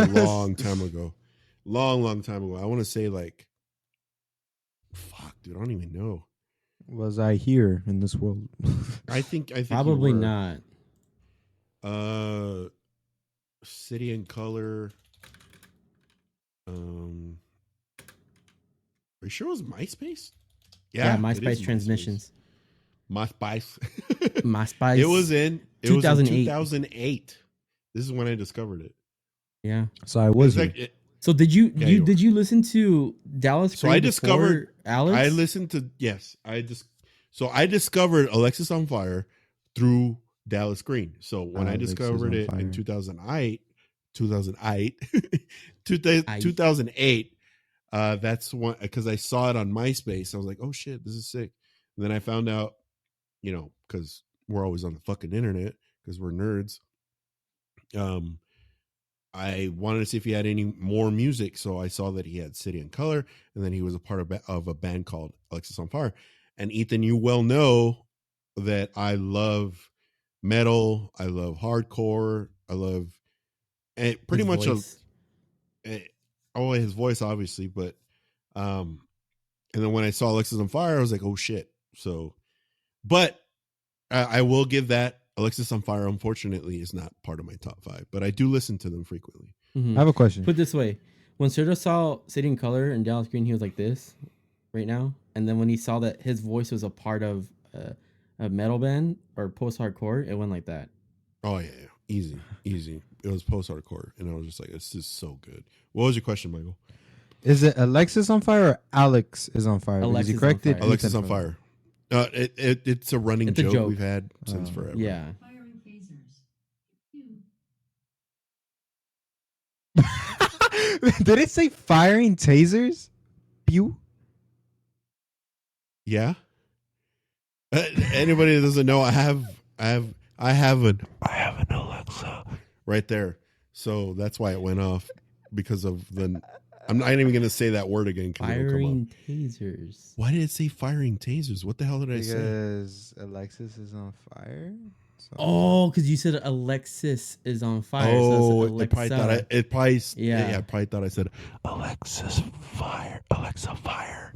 S1: long time ago. Long time ago. I want to say like, fuck, dude, I don't even know.
S2: Was I here in this world?
S1: I think
S3: probably not.
S1: City and Color. Are you sure it was MySpace?
S3: Yeah, MySpace transmissions.
S1: MySpace.
S3: MySpace.
S1: It was in
S3: 2008.
S1: 2008. This is when I discovered it.
S3: Yeah.
S2: So I was.
S3: So did you listen to Dallas?
S1: So I discovered
S3: Alex.
S1: I listened to I discovered Alexis on Fire through Dallas Green. So when I discovered it in 2008, that's one because I saw it on MySpace. I was like, oh shit, this is sick. And then I found out, because we're always on the fucking internet because we're nerds. I wanted to see if he had any more music, so I saw that he had City and Color, and then he was a part of a band called Alexis on Fire. And Ethan, you well know that I love metal, I love hardcore, I love pretty much his voice, obviously, but and then when I saw Alexis on Fire, I was like, oh shit. So, but I will give that. Alexis on Fire, unfortunately, is not part of my top 5, but I do listen to them frequently.
S2: Mm-hmm. I have a question.
S3: Put it this way. When Sergio saw City and Color and Dallas Green, he was like this right now. And then when he saw that his voice was a part of a metal band or post-hardcore, it went like that.
S1: Oh, yeah. Easy. It was post-hardcore. And I was just like, this is so good. What was your question, Michael?
S2: Is it Alexis on Fire or Alex is on fire?
S3: Alexis
S2: you corrected
S3: on fire.
S1: Alexis on Fire. It's a running joke we've had since forever.
S3: Yeah.
S5: Firing tasers.
S2: Did it say firing tasers? Pew.
S1: Yeah. Anybody that doesn't know, I have an Alexa right there. So that's why it went off because of the. I'm not even going to say that word again.
S3: Firing tasers.
S1: Why did it say firing tasers? What the hell did I say?
S2: Because Alexis is on fire. So.
S3: Oh, because you said Alexis is on fire.
S1: Oh,
S3: so
S1: I probably thought I probably thought I said
S3: Alexa fire.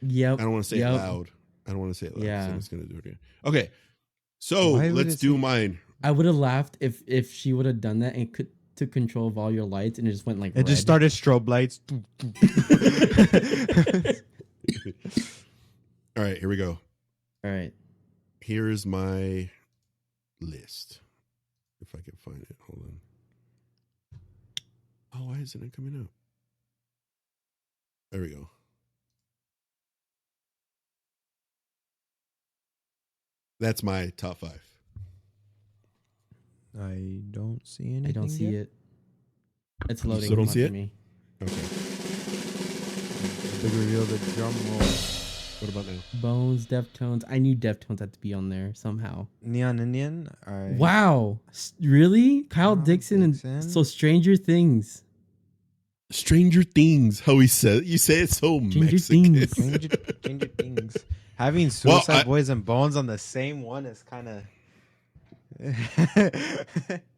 S3: Yep.
S1: I don't want to say it loud.
S3: Yeah.
S1: So I'm just going to do it again. Okay. So let's do mine.
S3: I would have laughed if she would have done that and took control of all your lights and it just went like red.
S2: Just started strobe lights.
S1: All right, here we go.
S3: All right.
S1: Here's my list. If I can find it. Hold on. Oh, why isn't it coming up? There we go. That's my top 5.
S2: I don't see anything.
S3: I don't see
S2: yet.
S3: it. It's loading.
S1: You still don't see it?
S3: Me.
S1: Okay.
S2: Big reveal the drum roll.
S1: What about now?
S3: Bones, Deftones. I knew Deftones had to be on there somehow.
S2: Neon Indian. All right.
S3: Wow. Really? Kyle Dixon and so Stranger Things.
S1: Stranger Things. How he said. You say it so
S3: Stranger
S1: Mexican.
S3: Things.
S2: Stranger Things. Having Suicide Boys and Bones on the same one is kind of.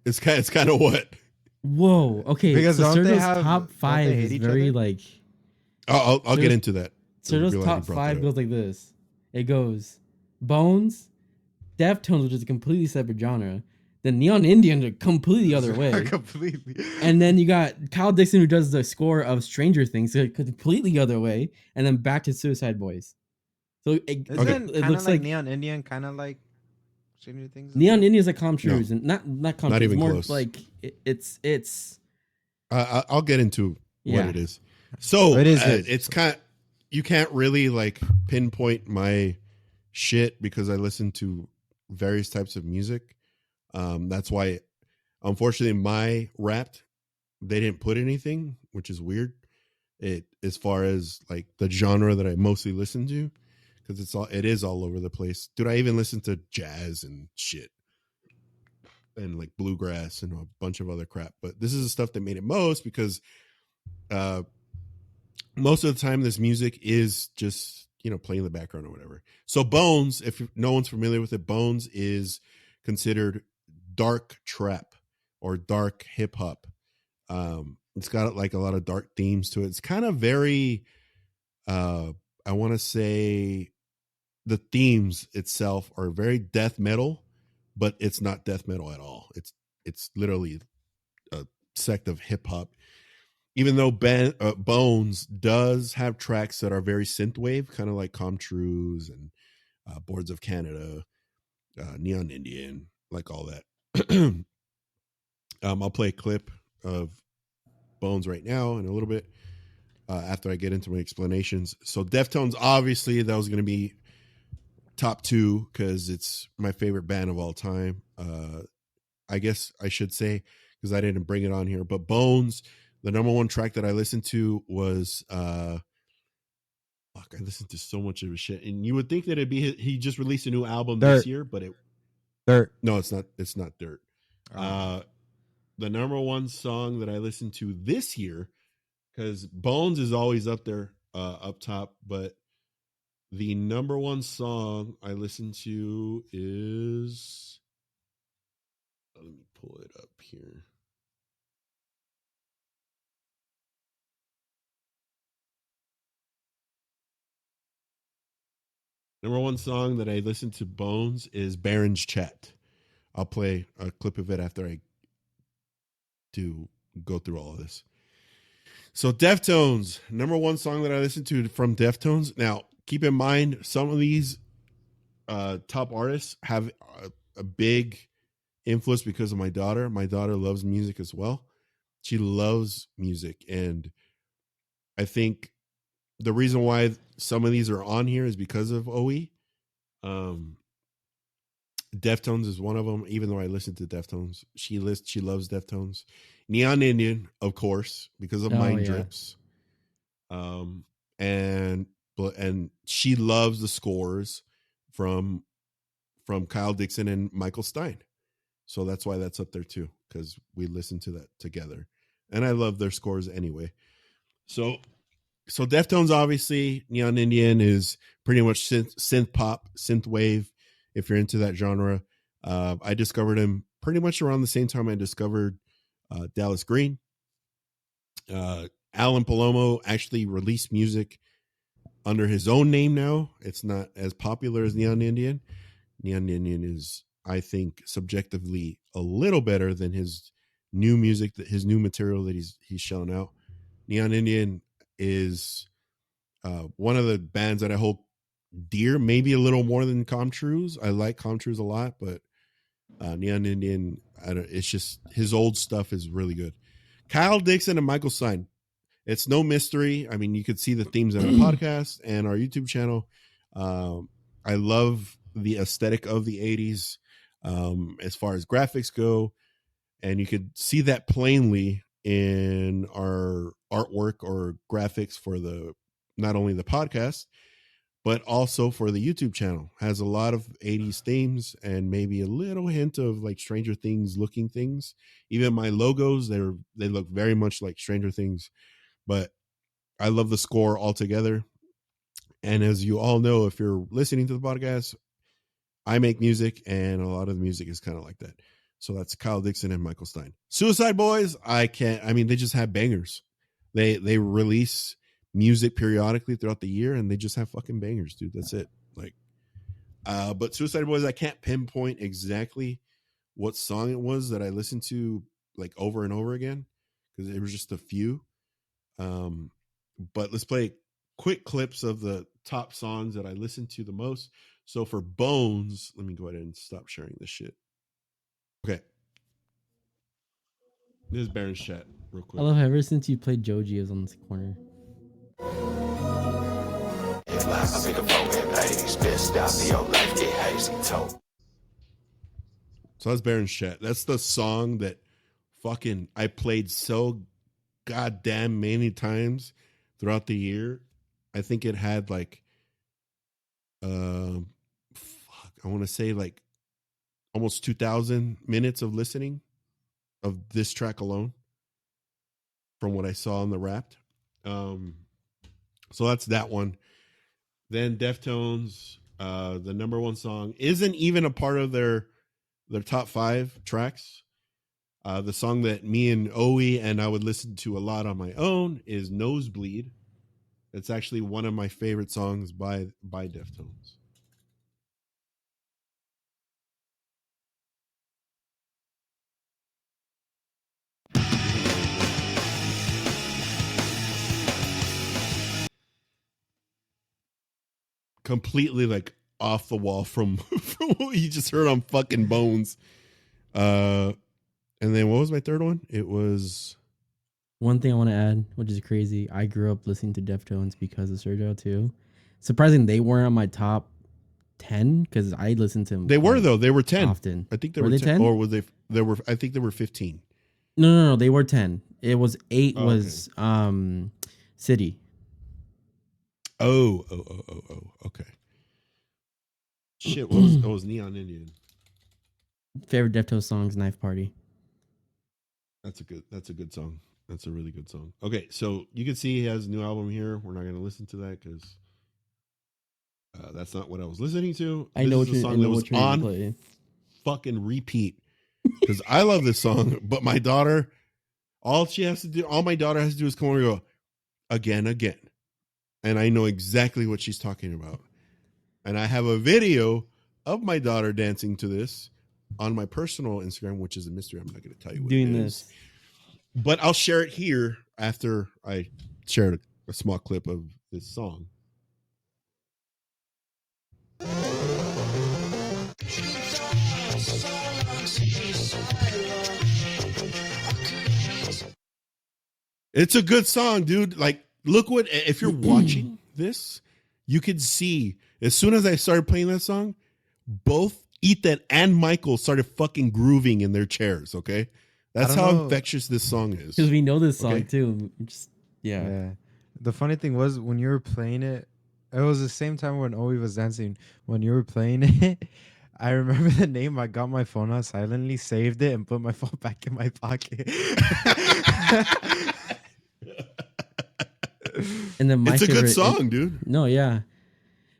S1: It's kind of what.
S3: Whoa. Okay.
S2: Because
S3: so
S2: don't they
S3: Sergio's
S2: have-
S3: top
S2: don't they
S3: 5
S2: hate
S3: is
S2: each
S3: very
S2: other?
S3: like.
S1: I'll get into that.
S3: Sergio's
S1: I'm glad
S3: top
S1: you brought
S3: 5
S1: that
S3: goes
S1: up.
S3: like this. It goes Bones, Deftones, which is a completely separate genre. Then Neon Indians are completely other way.
S2: Completely.
S3: And then you got Kyle Dixon, who does the score of Stranger Things, so completely other way. And then back to Suicide Boys. So it looks
S2: like
S3: like
S2: Neon Indian, kind of like Stranger Things.
S3: Neon Indian is like Tom Cruise,
S1: No.
S3: and not Tom
S1: Not
S3: Cruise.
S1: even
S3: More
S1: close.
S3: like it's.
S1: I'll get into what
S3: Yeah.
S1: it is. So
S2: It is
S1: it's kind of, you can't really like pinpoint my shit because I listen to various types of music. That's why, unfortunately, my Wrapped, they didn't put anything, which is weird. It as far as like the genre that I mostly listen to, because it is all over the place, dude. I even listen to jazz and shit, and like bluegrass and a bunch of other crap. But this is the stuff that made it most because most of the time this music is just, playing in the background or whatever. So Bones, if no one's familiar with it, Bones is considered dark trap or dark hip hop. It's got like a lot of dark themes to it. It's kind of very, I want to say the themes itself are very death metal, but it's not death metal at all. It's literally a sect of hip hop. Even though Bones does have tracks that are very synthwave, kind of like Comtrues and Boards of Canada, Neon Indian, like all that. I'll play a clip of Bones right now in a little bit after I get into my explanations. So Deftones, obviously, that was going to be top 2 because it's my favorite band of all time. I guess I should say, because I didn't bring it on here, but Bones, the number 1 track that I listened to was I listened to so much of his shit, and you would think that it'd be he just released a new album this year, but
S2: Dirt.
S1: No, it's not Dirt. The number 1 song that I listened to this year, because Bones is always up there, up top, but the number 1 song I listened to is, let me pull it up here. Number 1 song that I listened to Bones is Baron's Chat. I'll play a clip of it after I do go through all of this. So Deftones, number 1 song that I listened to from Deftones. Now, keep in mind, some of these top artists have a big influence because of my daughter. My daughter loves music as well. She loves music. And I think the reason why some of these are on here is because of OE. Deftones is one of them. Even though I listen to Deftones, she loves Deftones. Neon Indian, of course, because of Mind Drips. And she loves the scores from Kyle Dixon and Michael Stein, so that's why that's up there too, because we listen to that together, and I love their scores anyway. So Deftones, obviously, Neon Indian is pretty much synth pop, synth wave. If you're into that genre, I discovered him pretty much around the same time I discovered Dallas Green. Alan Palomo actually released music under his own name now. It's not as popular as Neon Indian. Neon Indian is, I think, subjectively a little better than his new music, his new material that he's shown out. Neon Indian is one of the bands that I hold Deer, maybe a little more than Comtrues. I like Comtrues a lot, but Neon Indian, it's just his old stuff is really good. Kyle Dixon and Michael Stein. It's no mystery. I mean, you could see the themes in our podcast and our YouTube channel. I love the aesthetic of the 80s as far as graphics go. And you could see that plainly in our artwork or graphics for not only the podcast, but also for the YouTube channel. Has a lot of 80s themes and maybe a little hint of like Stranger Things looking things. Even my logos, they look very much like Stranger Things, but I love the score altogether. And as you all know, if you're listening to the podcast, I make music and a lot of the music is kind of like that. So that's Kyle Dixon and Michael Stein. Suicide Boys, they just have bangers. They release music periodically throughout the year and they just have fucking bangers, dude. That's it. But Suicide Boys, I can't pinpoint exactly what song it was that I listened to like over and over again because it was just a few. But let's play quick clips of the top songs that I listened to the most. So for Bones, let me go ahead and stop sharing this shit. Okay. This is Baron's chat real quick.
S3: I love ever since you played Joji is on this corner.
S1: So that's Baron's chat. That's the song that fucking I played so goddamn many times throughout the year. I think it had like I want to say like almost 2,000 minutes of listening of this track alone from what I saw on the Wrapped. So that's that one. Then Deftones, the number one song isn't even a part of their top 5 tracks. The song that me and Owie and I would listen to a lot on my own is Nosebleed. It's actually one of my favorite songs by Deftones. Completely like off the wall from what you just heard on fucking Bones. And then what was my third one? It was
S3: one thing I want to add, which is crazy. I grew up listening to Deftones because of Sergio too. Surprising they weren't on my top 10 because I listened to them.
S1: They were though. They were 10
S3: often.
S1: I think they were 10, or was they? There were. I think they were 15.
S3: No. They were 10. It was 8. Was City.
S1: Oh. Okay. Shit. What was Neon Indian?
S3: Favorite Deftones songs, Knife Party.
S1: That's a good song. That's a really good song. Okay, so you can see he has a new album here. We're not going to listen to that because that's not what I was listening to.
S3: I know
S1: this is a song that was on fucking repeat because I love this song. But my daughter, all my daughter has to do is come over and go again, and I know exactly what she's talking about. And I have a video of my daughter dancing to this on my personal Instagram, which is a mystery. I'm not going to tell you what
S3: doing
S1: it is.
S3: This.
S1: But I'll share it here after I shared a small clip of this song. It's a good song, dude. Like, look what, if you're watching this, you could see as soon as I started playing that song, both Ethan and Michael started fucking grooving in their chairs. Okay. That's how infectious this song is.
S3: Because we know this song too. Yeah.
S2: The funny thing was when you were playing it, it was the same time when Owie was dancing. When you were playing it, I remember the name. I got my phone out silently, saved it, and put my phone back in my pocket.
S3: And then
S1: it's a good song, dude.
S3: No, yeah.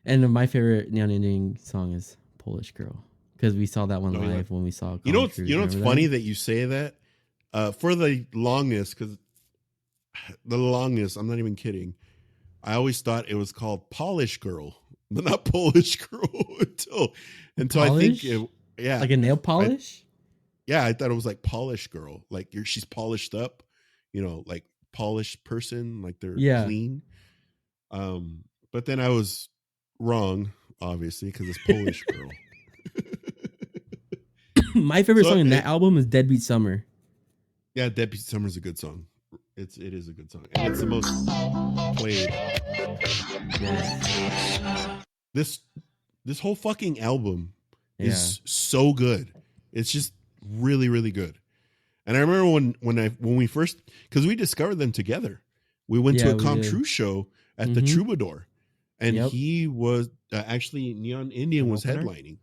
S3: And then my favorite Neon Indian song is Polish Girl because we saw that one live when we saw.
S1: You know what's funny that you say that. For the longest, I'm not even kidding. I always thought it was called Polish Girl, but not Polish Girl until I think
S3: like a nail polish.
S1: I thought it was like Polish Girl, like she's polished up, like polished person, like they're clean. But then I was wrong, obviously, because it's Polish girl.
S3: My favorite song in that album is Deadbeat Summer.
S1: Yeah, Deadbeat Summer is a good song. It is a good song, and it's the most played.
S3: Yes.
S1: This whole fucking album is so good. It's just really, really good. And I remember when we first, because we discovered them together. We went to a Com True show at the Troubadour, and he was actually Neon Indian was headlining.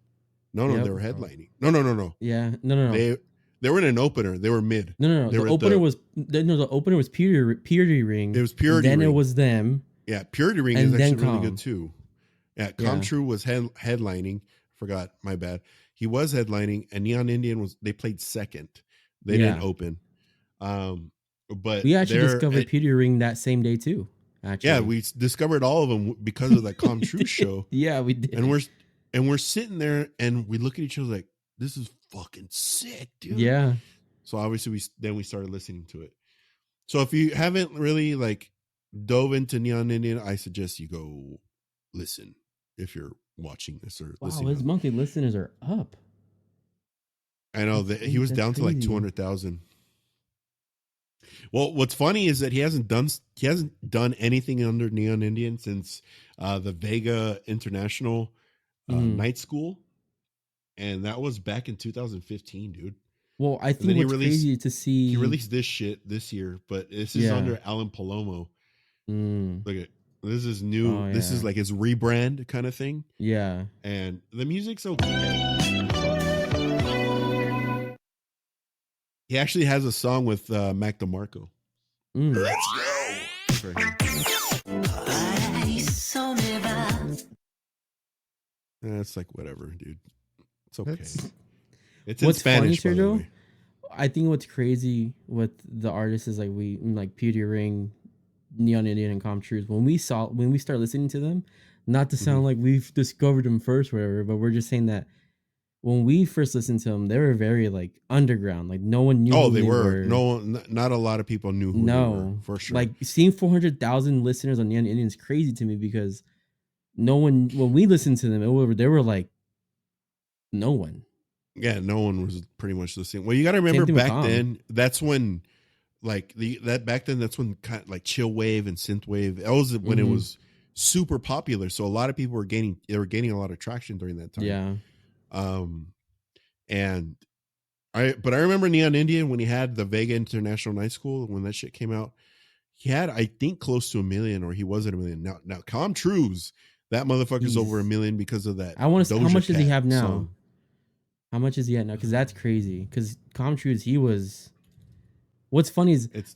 S1: No, they were headlining. No.
S3: Yeah, no.
S1: They were in an opener. They were mid.
S3: No. The opener was Purity Ring.
S1: It was Purity
S3: Ring. Then
S1: it
S3: was them.
S1: Yeah, Purity Ring is actually really good too. Yeah, Com True was headlining. Forgot, my bad. He was headlining, and Neon Indian they played second. They didn't open. But
S3: we actually discovered Purity Ring that same day too. Actually,
S1: yeah, we discovered all of them because of that Com True show.
S3: Yeah, we did.
S1: And we're sitting there, and we look at each other like, "This is fucking sick, dude."
S3: Yeah.
S1: So obviously, we started listening to it. So if you haven't really like dove into Neon Indian, I suggest you go listen if you're watching this or listening.
S3: Wow, his monthly listeners are up.
S1: I know that he was down to like 200,000. Well, what's funny is that he hasn't done anything under Neon Indian since the Vega International Night School, and that was back in 2015, dude.
S3: Well, I think what's crazy to see,
S1: he released this shit this year, but this is under Alan Palomo. Look at this is new. Oh, this is like his rebrand kind of thing.
S3: Yeah,
S1: and the music's okay. He actually has a song with Mac DeMarco. Let's go. It's like whatever, dude. It's okay. It's in Spanish, funny, Sergio?
S3: I think what's crazy with the artists is like Purity Ring, Neon Indian, and Com Trues. When we start listening to them, not to sound like we've discovered them first, or whatever, but we're just saying that when we first listened to them, they were very like underground. Like no one knew.
S1: Oh, they were. No, not a lot of people knew who they were, for sure.
S3: Like seeing 400,000 listeners on Neon Indian is crazy to me because no one, when we listened to them, they were like no one.
S1: Yeah, no one was pretty much listening. Well, you got to remember back then. That's when, that's when kind of like chill wave and synth wave. That was when it was super popular. So a lot of people were gaining a lot of traction during that time.
S3: Yeah.
S1: And I remember Neon Indian when he had the Vega International Night School, when that shit came out, he had, I think, close to 1 million, or he was at 1 million. Now Com Trues, that motherfucker's over 1 million because of that.
S3: I want to see how much does he have now? Song. How much is he at now? Because that's crazy. Because Com Trues, he was. What's funny is if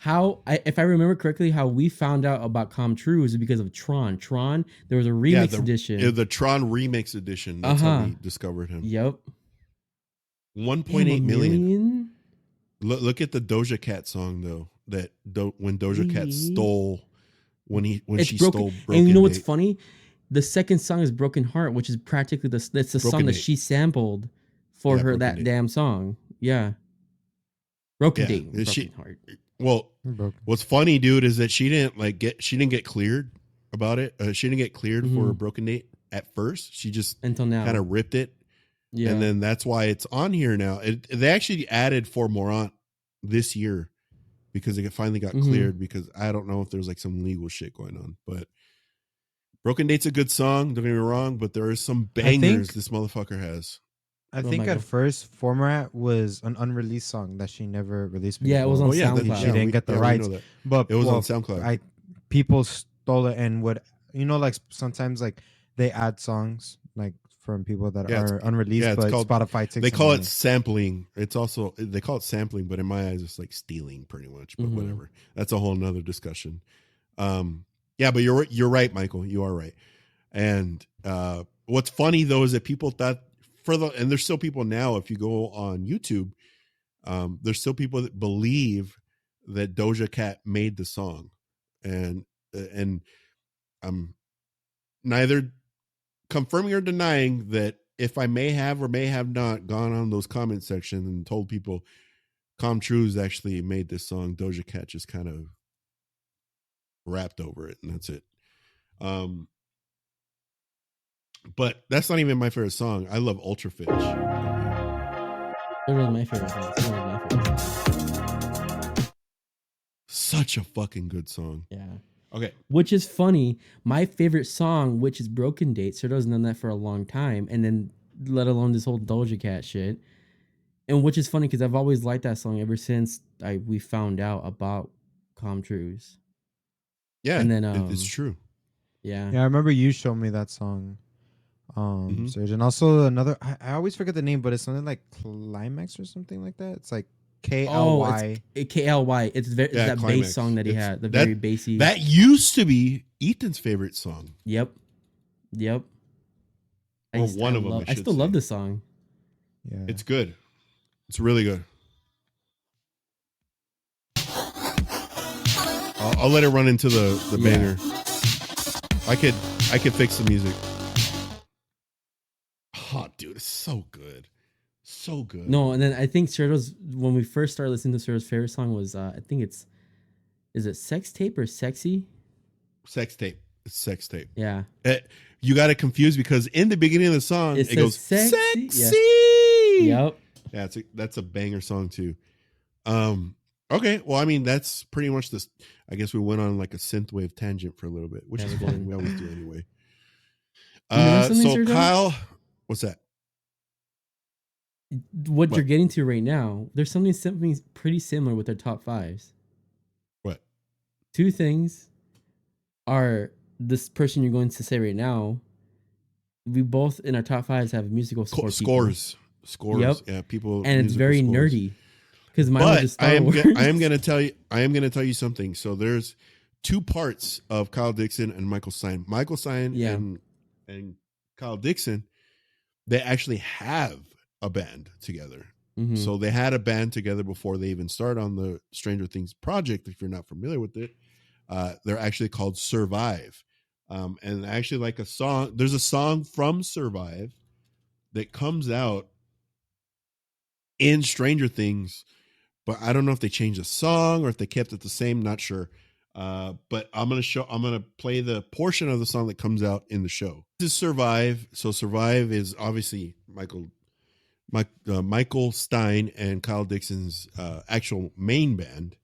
S3: I remember correctly, how we found out about Com Trues is because of Tron. There was a remix edition.
S1: Yeah, the Tron remix edition. That's how we discovered him.
S3: Yep.
S1: 1.8 million. Look at the Doja Cat song though. When Doja Cat stole she stole Broken
S3: And you know what's
S1: Date.
S3: funny? The second song is Broken Heart, which is practically that's the song that she sampled for her Broken Date. Damn song. Yeah. Broken Date. Broken Heart.
S1: Well, what's funny, dude, is that she didn't get cleared about it. She didn't get cleared for a Broken Date at first. She just
S3: until now
S1: kind of ripped it. Yeah. And then that's why it's on here now. They actually added 4 more on this year because it finally got cleared, because I don't know if there's like some legal shit going on. But Broken Date's a good song, don't get me wrong, but there are some bangers this motherfucker has.
S2: I think at first Format was an unreleased song that she never released.
S3: Yeah, it was on SoundCloud.
S2: She didn't get the rights. But
S1: it was on SoundCloud.
S2: People stole it and would, like sometimes like they add songs like from people that are unreleased, but Spotify takes.
S1: They call it sampling. It's also, they call it sampling, but in my eyes, it's like stealing pretty much. But whatever. That's a whole nother discussion. Yeah, but you're right, Michael. You are right. And what's funny though is that people thought and there's still people now. If you go on YouTube, there's still people that believe that Doja Cat made the song, and I'm neither confirming or denying that if I may have or may have not gone on those comment sections and told people Com Trues actually made this song, Doja Cat just kind of rapped over it, and that's it. But that's not even my favorite song. I love Ultra Fitch.
S3: It was my favorite song. It was my favorite song.
S1: Such a fucking good song.
S3: Yeah.
S1: Okay.
S3: Which is funny. My favorite song, which is Broken Date, Serto's hasn't done that for a long time, and then let alone this whole Doja Cat shit. And which is funny because I've always liked that song ever since we found out about Calm Trues.
S1: Yeah,
S3: and then
S1: it's true.
S3: Yeah.
S2: Yeah, I remember you showed me that song, Serge. And also another, I always forget the name, but it's something like Climax or something like that. It's like KLY.
S3: It's KLY. It's that
S1: Climax.
S3: bass song that he had. The very bassy.
S1: That used to be Ethan's favorite song.
S3: Yep.
S1: Or one of them.
S3: I still love the song.
S2: Yeah,
S1: it's good. It's really good. I'll let it run into the banger. I could fix the music. Oh, dude, it's so good. So good.
S3: No, and then I think Serto's, when we first started listening to Serto's favorite song was I think is it Sex Tape or Sexy?
S1: Sex Tape. It's Sex Tape.
S3: Yeah.
S1: You got it confused because in the beginning of the song it goes sexy.
S3: Yeah. Yep.
S1: Yeah, that's a banger song too. Okay, well, I mean, that's pretty much this. I guess we went on like a synthwave tangent for a little bit, which is fine. We always do anyway. So Kyle, what's that?
S3: What you're getting to right now, there's something pretty similar with their top fives.
S1: What?
S3: Two things are this person you're going to say right now. We both in our top fives have musical scores.
S1: Yep. Yeah, people,
S3: and it's very nerdy. Because mine was just
S1: I am going to tell you something. So there's two parts of Kyle Dixon and Michael Stein. Michael Stein and Kyle Dixon, they actually have a band together. Mm-hmm. So they had a band together before they even started on the Stranger Things project. If you're not familiar with it, they're actually called Survive. And actually, like a song, there's a song from Survive that comes out in Stranger Things, but I don't know if they changed the song or if they kept it the same. Not sure. But I'm gonna play the portion of the song that comes out in the show. This is Survive. So Survive is obviously Michael Stein and Kyle Dixon's actual main band.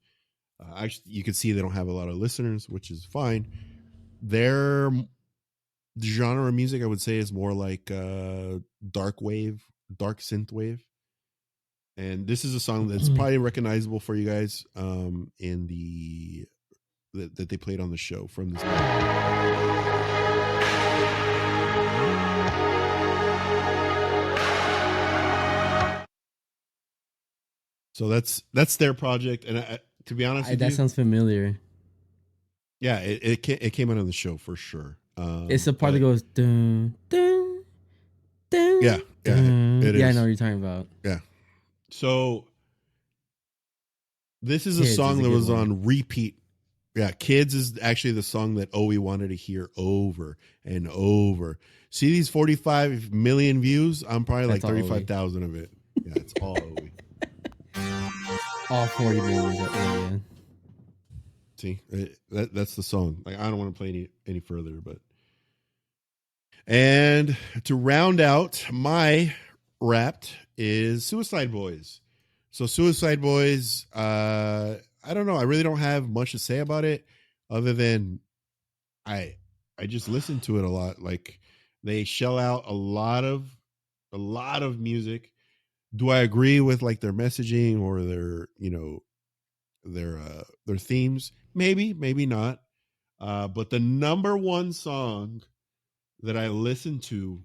S1: Actually, you can see they don't have a lot of listeners, which is fine. Their genre of music, I would say, is more like dark synth wave. And this is a song that's probably recognizable for you guys in that they played on the show from this band. So that's their project, and to be honest with you,
S3: that sounds familiar.
S1: Yeah, it came out on the show for sure.
S3: It's the part that goes dun dun dun.
S1: Yeah, it is.
S3: I know what you're talking about.
S1: Yeah. So this is a song that was on repeat. Yeah, Kids is actually the song that Owie wanted to hear over and over. See these 45 million views? I'm probably like 35,000 of it. Yeah, it's all Owie.
S3: All 40 million.
S1: See, that's the song. Like, I don't want to play any further, but. And to round out my Wrapped is Suicide Boys. So Suicide Boys, I don't know. I really don't have much to say about it other than I just listen to it a lot. Like, they shell out a lot of music. Do I agree with like their messaging or their themes? Maybe not. But the number one song that I listened to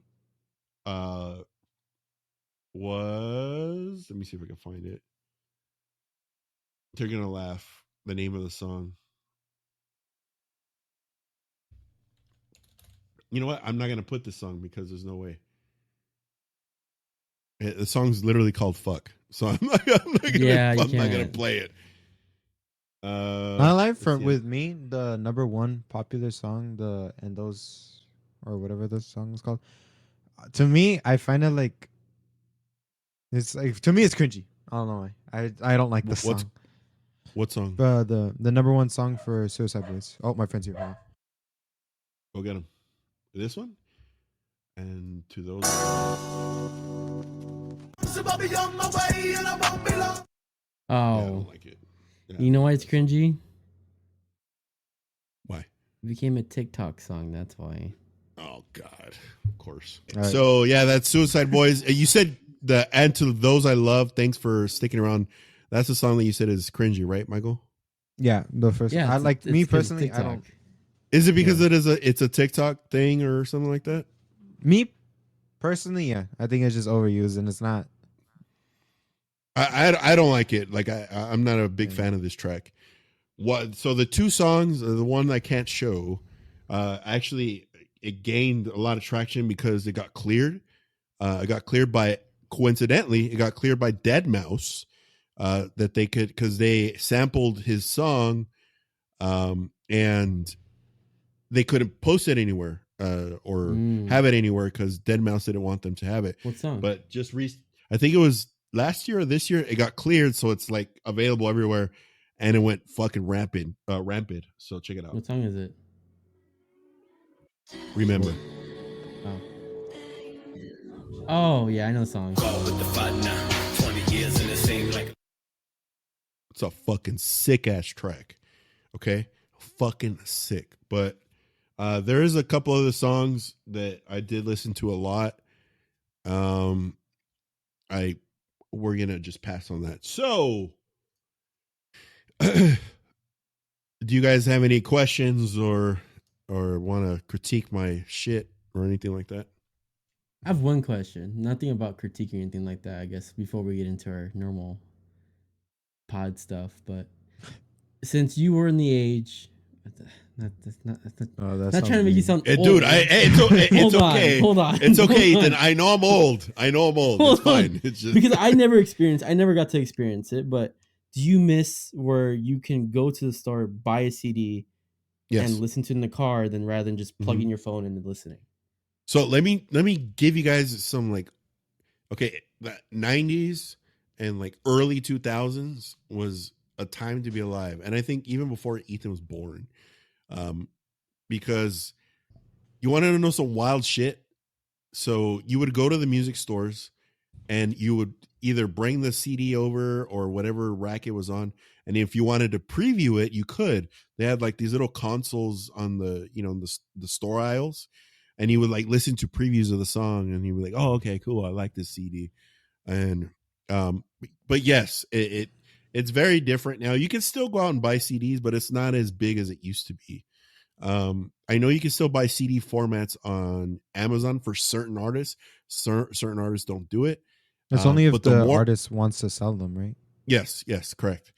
S1: was, let me see if I can find it. They're gonna laugh. The name of the song. You know what? I'm not gonna put this song because there's no way. The song's literally called "Fuck," so I'm not gonna play it.
S2: My life with me, the number one popular song, and those or whatever the song is called. To me, I find it like it's like, to me it's cringy. I don't know why. I don't like this song.
S1: What song?
S2: The number one song for Suicide Boys. Oh, my friend's here.
S1: Go get him. This one? And to those.
S3: Oh,
S1: I don't like it. Yeah.
S3: You know why it's cringy?
S1: Why?
S3: It became a TikTok song. That's why.
S1: Oh God, of course. Right. So yeah, that's Suicide Boys. You said and to those I love. Thanks for sticking around. That's the song that you said is cringy, right, Michael?
S2: Yeah, the first.
S3: Yeah,
S2: I like me personally. I don't.
S1: Is it because it's a TikTok thing or something like that?
S2: Me personally, yeah, I think it's just overused and it's not.
S1: I don't like it. Like I'm not a big fan of this track. What? So the two songs, the one I can't show, actually it gained a lot of traction because it got cleared. It got cleared by coincidentally, it got cleared by Deadmau5 that they could because they sampled his song, and they couldn't post it anywhere or have it anywhere because Deadmau5 didn't want them to have it.
S3: What song?
S1: But I think it was last year or this year, it got cleared, so it's like available everywhere, and it went fucking rampant. So check it out.
S3: What song is it?
S1: Remember.
S3: Oh yeah, I know the song.
S1: It's a fucking sick ass track. Okay, fucking sick. But there is a couple other songs that I did listen to a lot. We're gonna just pass on that. So, do you guys have any questions or want to critique my shit or anything like that?
S3: I have one question. Nothing about critiquing or anything like that, I guess, before we get into our normal pod stuff. But since you were in the age, not trying to make you sound old.
S1: Dude, it's okay.
S3: Hold on.
S1: It's okay, Ethan. I know I'm old. It's fine. It's just
S3: because I never got to experience it. But do you miss where you can go to the store, buy a CD, and listen to it in the car, then rather than just plugging your phone and listening?
S1: So let me give you guys some the 90s and like early 2000s was a time to be alive. And I think even before Ethan was born, because you wanted to know some wild shit. So you would go to the music stores and you would either bring the CD over or whatever rack it was on. And if you wanted to preview it, you could. They had like these little consoles on the store aisles. And you would like listen to previews of the song, and you would be like, "Oh, okay, cool. I like this CD." And, but yes, it's very different now. You can still go out and buy CDs, but it's not as big as it used to be. I know you can still buy CD formats on Amazon for certain artists. Certain artists don't do it.
S2: It's only if the artist wants to sell them, right?
S1: Yes, correct.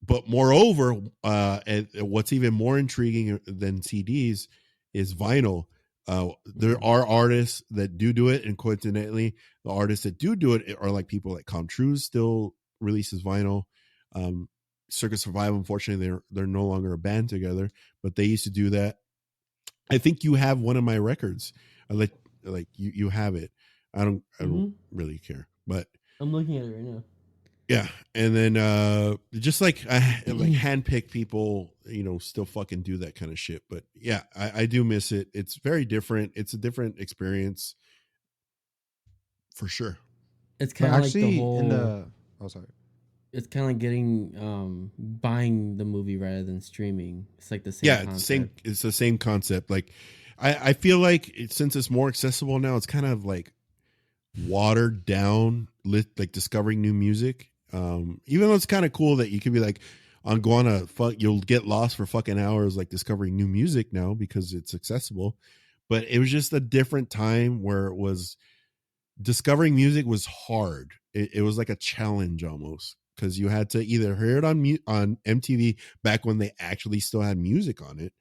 S1: But moreover, and what's even more intriguing than CDs is vinyl. There are artists that do it, and coincidentally, the artists that do it are like people like Comtrue still releases vinyl. Circus Survival, unfortunately, they're no longer a band together, but they used to do that. I think you have one of my records. I like you have it. I don't really care, but
S3: I'm looking at it right now.
S1: Yeah, and then just like handpick people, still fucking do that kind of shit. But yeah, I do miss it. It's very different. It's a different experience, for sure.
S3: It's kind of like the whole.
S2: Sorry.
S3: It's kind of like getting buying the movie rather than streaming. It's like the same. Concept.
S1: It's the same concept. Like I feel like since it's more accessible now, it's kind of like watered down, like discovering new music. Even though it's kind of cool that you could be like, you'll get lost for fucking hours, like discovering new music now because it's accessible. But it was just a different time where it was discovering music was hard. It was like a challenge almost because you had to either hear it on MTV back when they actually still had music on it,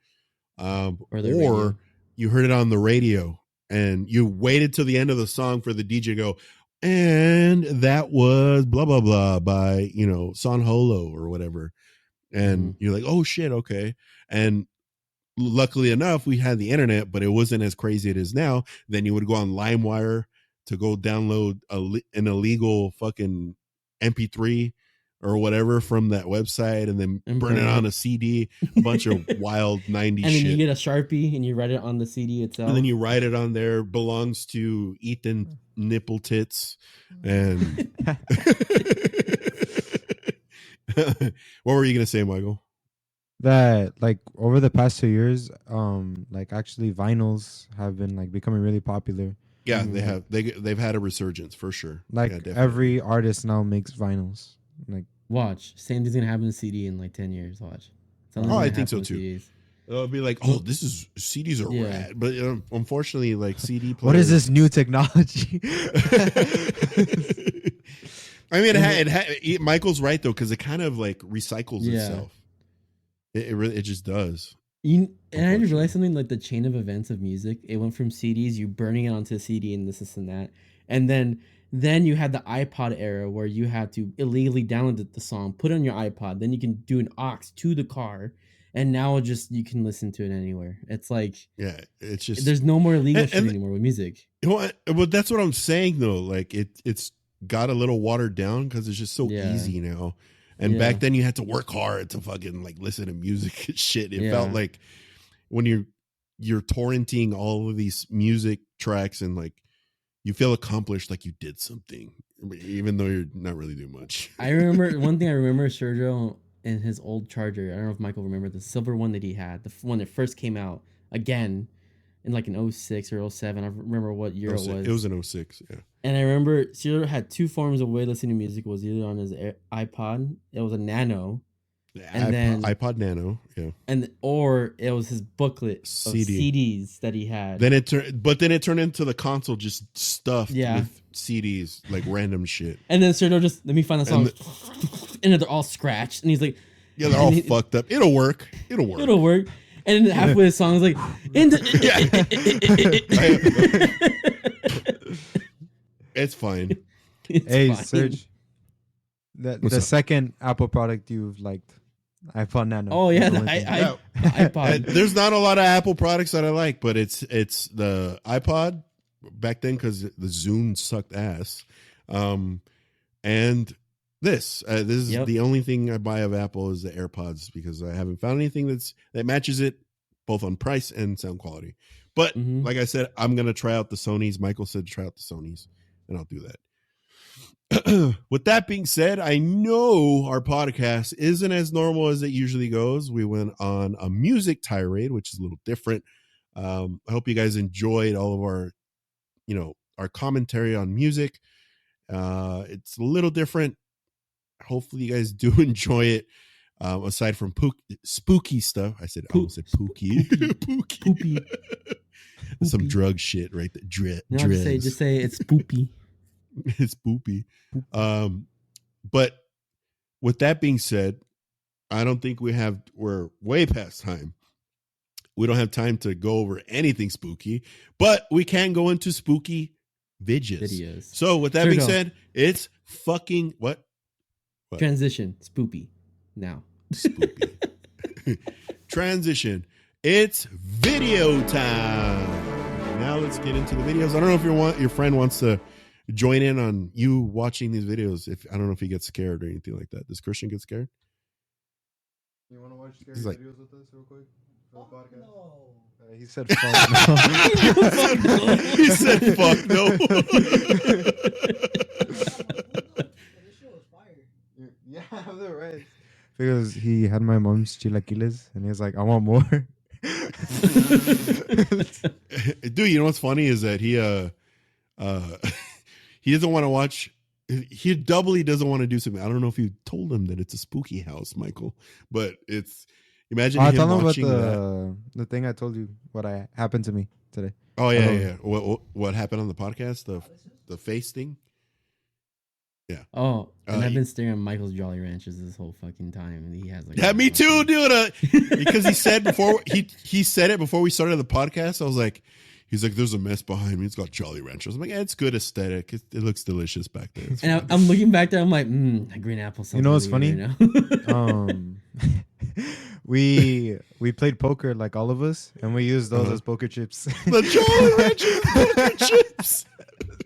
S1: or you heard it on the radio and you waited till the end of the song for the DJ to go, and that was blah, blah, blah by, San Holo or whatever. And you're like, oh shit. Okay. And luckily enough, we had the internet, but it wasn't as crazy as it is now. Then you would go on LimeWire to go download an illegal fucking MP3 or whatever from that website, and then burn it on a CD, a bunch of wild 90s
S5: and then
S1: shit.
S5: you get a Sharpie and you write it on the CD itself.
S1: And then you write it on there, belongs to Ethan Nipple Tits. And what were you going to say, Michael?
S2: That like over the past 2 years, like actually vinyls have been like becoming really popular.
S1: Yeah, they have. They've had a resurgence for sure.
S2: Like every artist now makes vinyls. Like
S5: watch, same thing's gonna happen to CD in like 10 years. Watch.
S1: I think so too. CDs. It'll be like, oh, CDs are rad, but unfortunately, like CD players.
S2: What is this new technology?
S1: I mean, Michael's right though, because it kind of like recycles itself. It just does.
S5: And I didn't realize something, like the chain of events of music. It went from CDs, you burning it onto a CD, and this and that, and then you had the iPod era where you had to illegally download the song, put it on your iPod, then you can do an aux to the car, and now you can listen to it anywhere. It's like
S1: it's just
S5: there's no more illegal shit anymore with music.
S1: Well, that's what I'm saying though. Like it's got a little watered down because it's just so easy now. And back then you had to work hard to fucking like listen to music and shit. It felt like when you're torrenting all of these music tracks and like you feel accomplished, like you did something, even though you're not really doing much.
S5: I remember one thing. I remember Sergio and his old Charger. I don't know if Michael remembered the silver one that he had, the one that first came out again in like an 06 or 07. I remember what year it was.
S1: It was an 06, yeah.
S5: And I remember Sergio had two forms of way listening to music. It was either on his iPod, it was a Nano,
S1: then iPod Nano,
S5: or it was his booklet of CDs that he had.
S1: Then it turned into the console just stuffed with CDs, like random shit.
S5: And then Sergio just let me find the song, and they're all scratched, and he's like,
S1: yeah, they're all fucked up. It'll work. And then halfway the song is like,
S2: it's fine. Hey, Serge. The second Apple product you've liked, iPod Nano.
S5: Oh yeah, the iPod.
S1: There's not a lot of Apple products that I like, but it's the iPod back then because the Zune sucked ass, and this is the only thing I buy of Apple is the AirPods because I haven't found anything that matches it both on price and sound quality. But like I said, I'm gonna try out the Sonys. Michael said try out the Sonys, and I'll do that. With that being said, I know our podcast isn't as normal as it usually goes. We went on a music tirade, which is a little different. I hope you guys enjoyed all of our commentary on music. It's a little different. Hopefully you guys do enjoy it. Aside from spooky stuff, I almost said pooky. Poopy. Some drug shit, right?
S5: Just say it's spoopy.
S1: It's poopy. But with that being said, I don't think we're way past time. We don't have time to go over anything spooky, but we can go into spooky videos. So with that being said, it's fucking what?
S5: Transition. Spoopy. Now.
S1: Spoopy. Transition. It's video time. Now let's get into the videos. I don't know if your friend wants to join in on you watching these videos. I don't know if he gets scared or anything like that. Does Christian get scared?
S2: You want to watch scary videos with us real quick for the podcast? No. He said fuck no.
S1: He said fuck no.
S2: Yeah, they're right. Because he had my mom's chilaquiles and he was like, I want more.
S1: Dude, you know what's funny is that he doesn't want to watch. He doubly doesn't want to do something. I don't know if you told him that it's a spooky house, Michael, but it's imagine him watching
S2: the thing I told you what happened to me today.
S1: Oh yeah. What happened on the podcast? The face thing. Yeah.
S5: Oh, and I've been staring at Michael's Jolly Ranchers this whole fucking time, and he has like.
S1: Yeah, me too, dude. Because he said before he said it before we started the podcast. I was like, he's like, there's a mess behind me. It's got Jolly Ranchers. I'm like, it's good aesthetic. It looks delicious back there.
S5: And I'm looking back there. I'm like, a green apple.
S2: You know what's funny? We played poker like all of us, and we used those as poker chips.
S1: The Jolly Ranchers poker chips.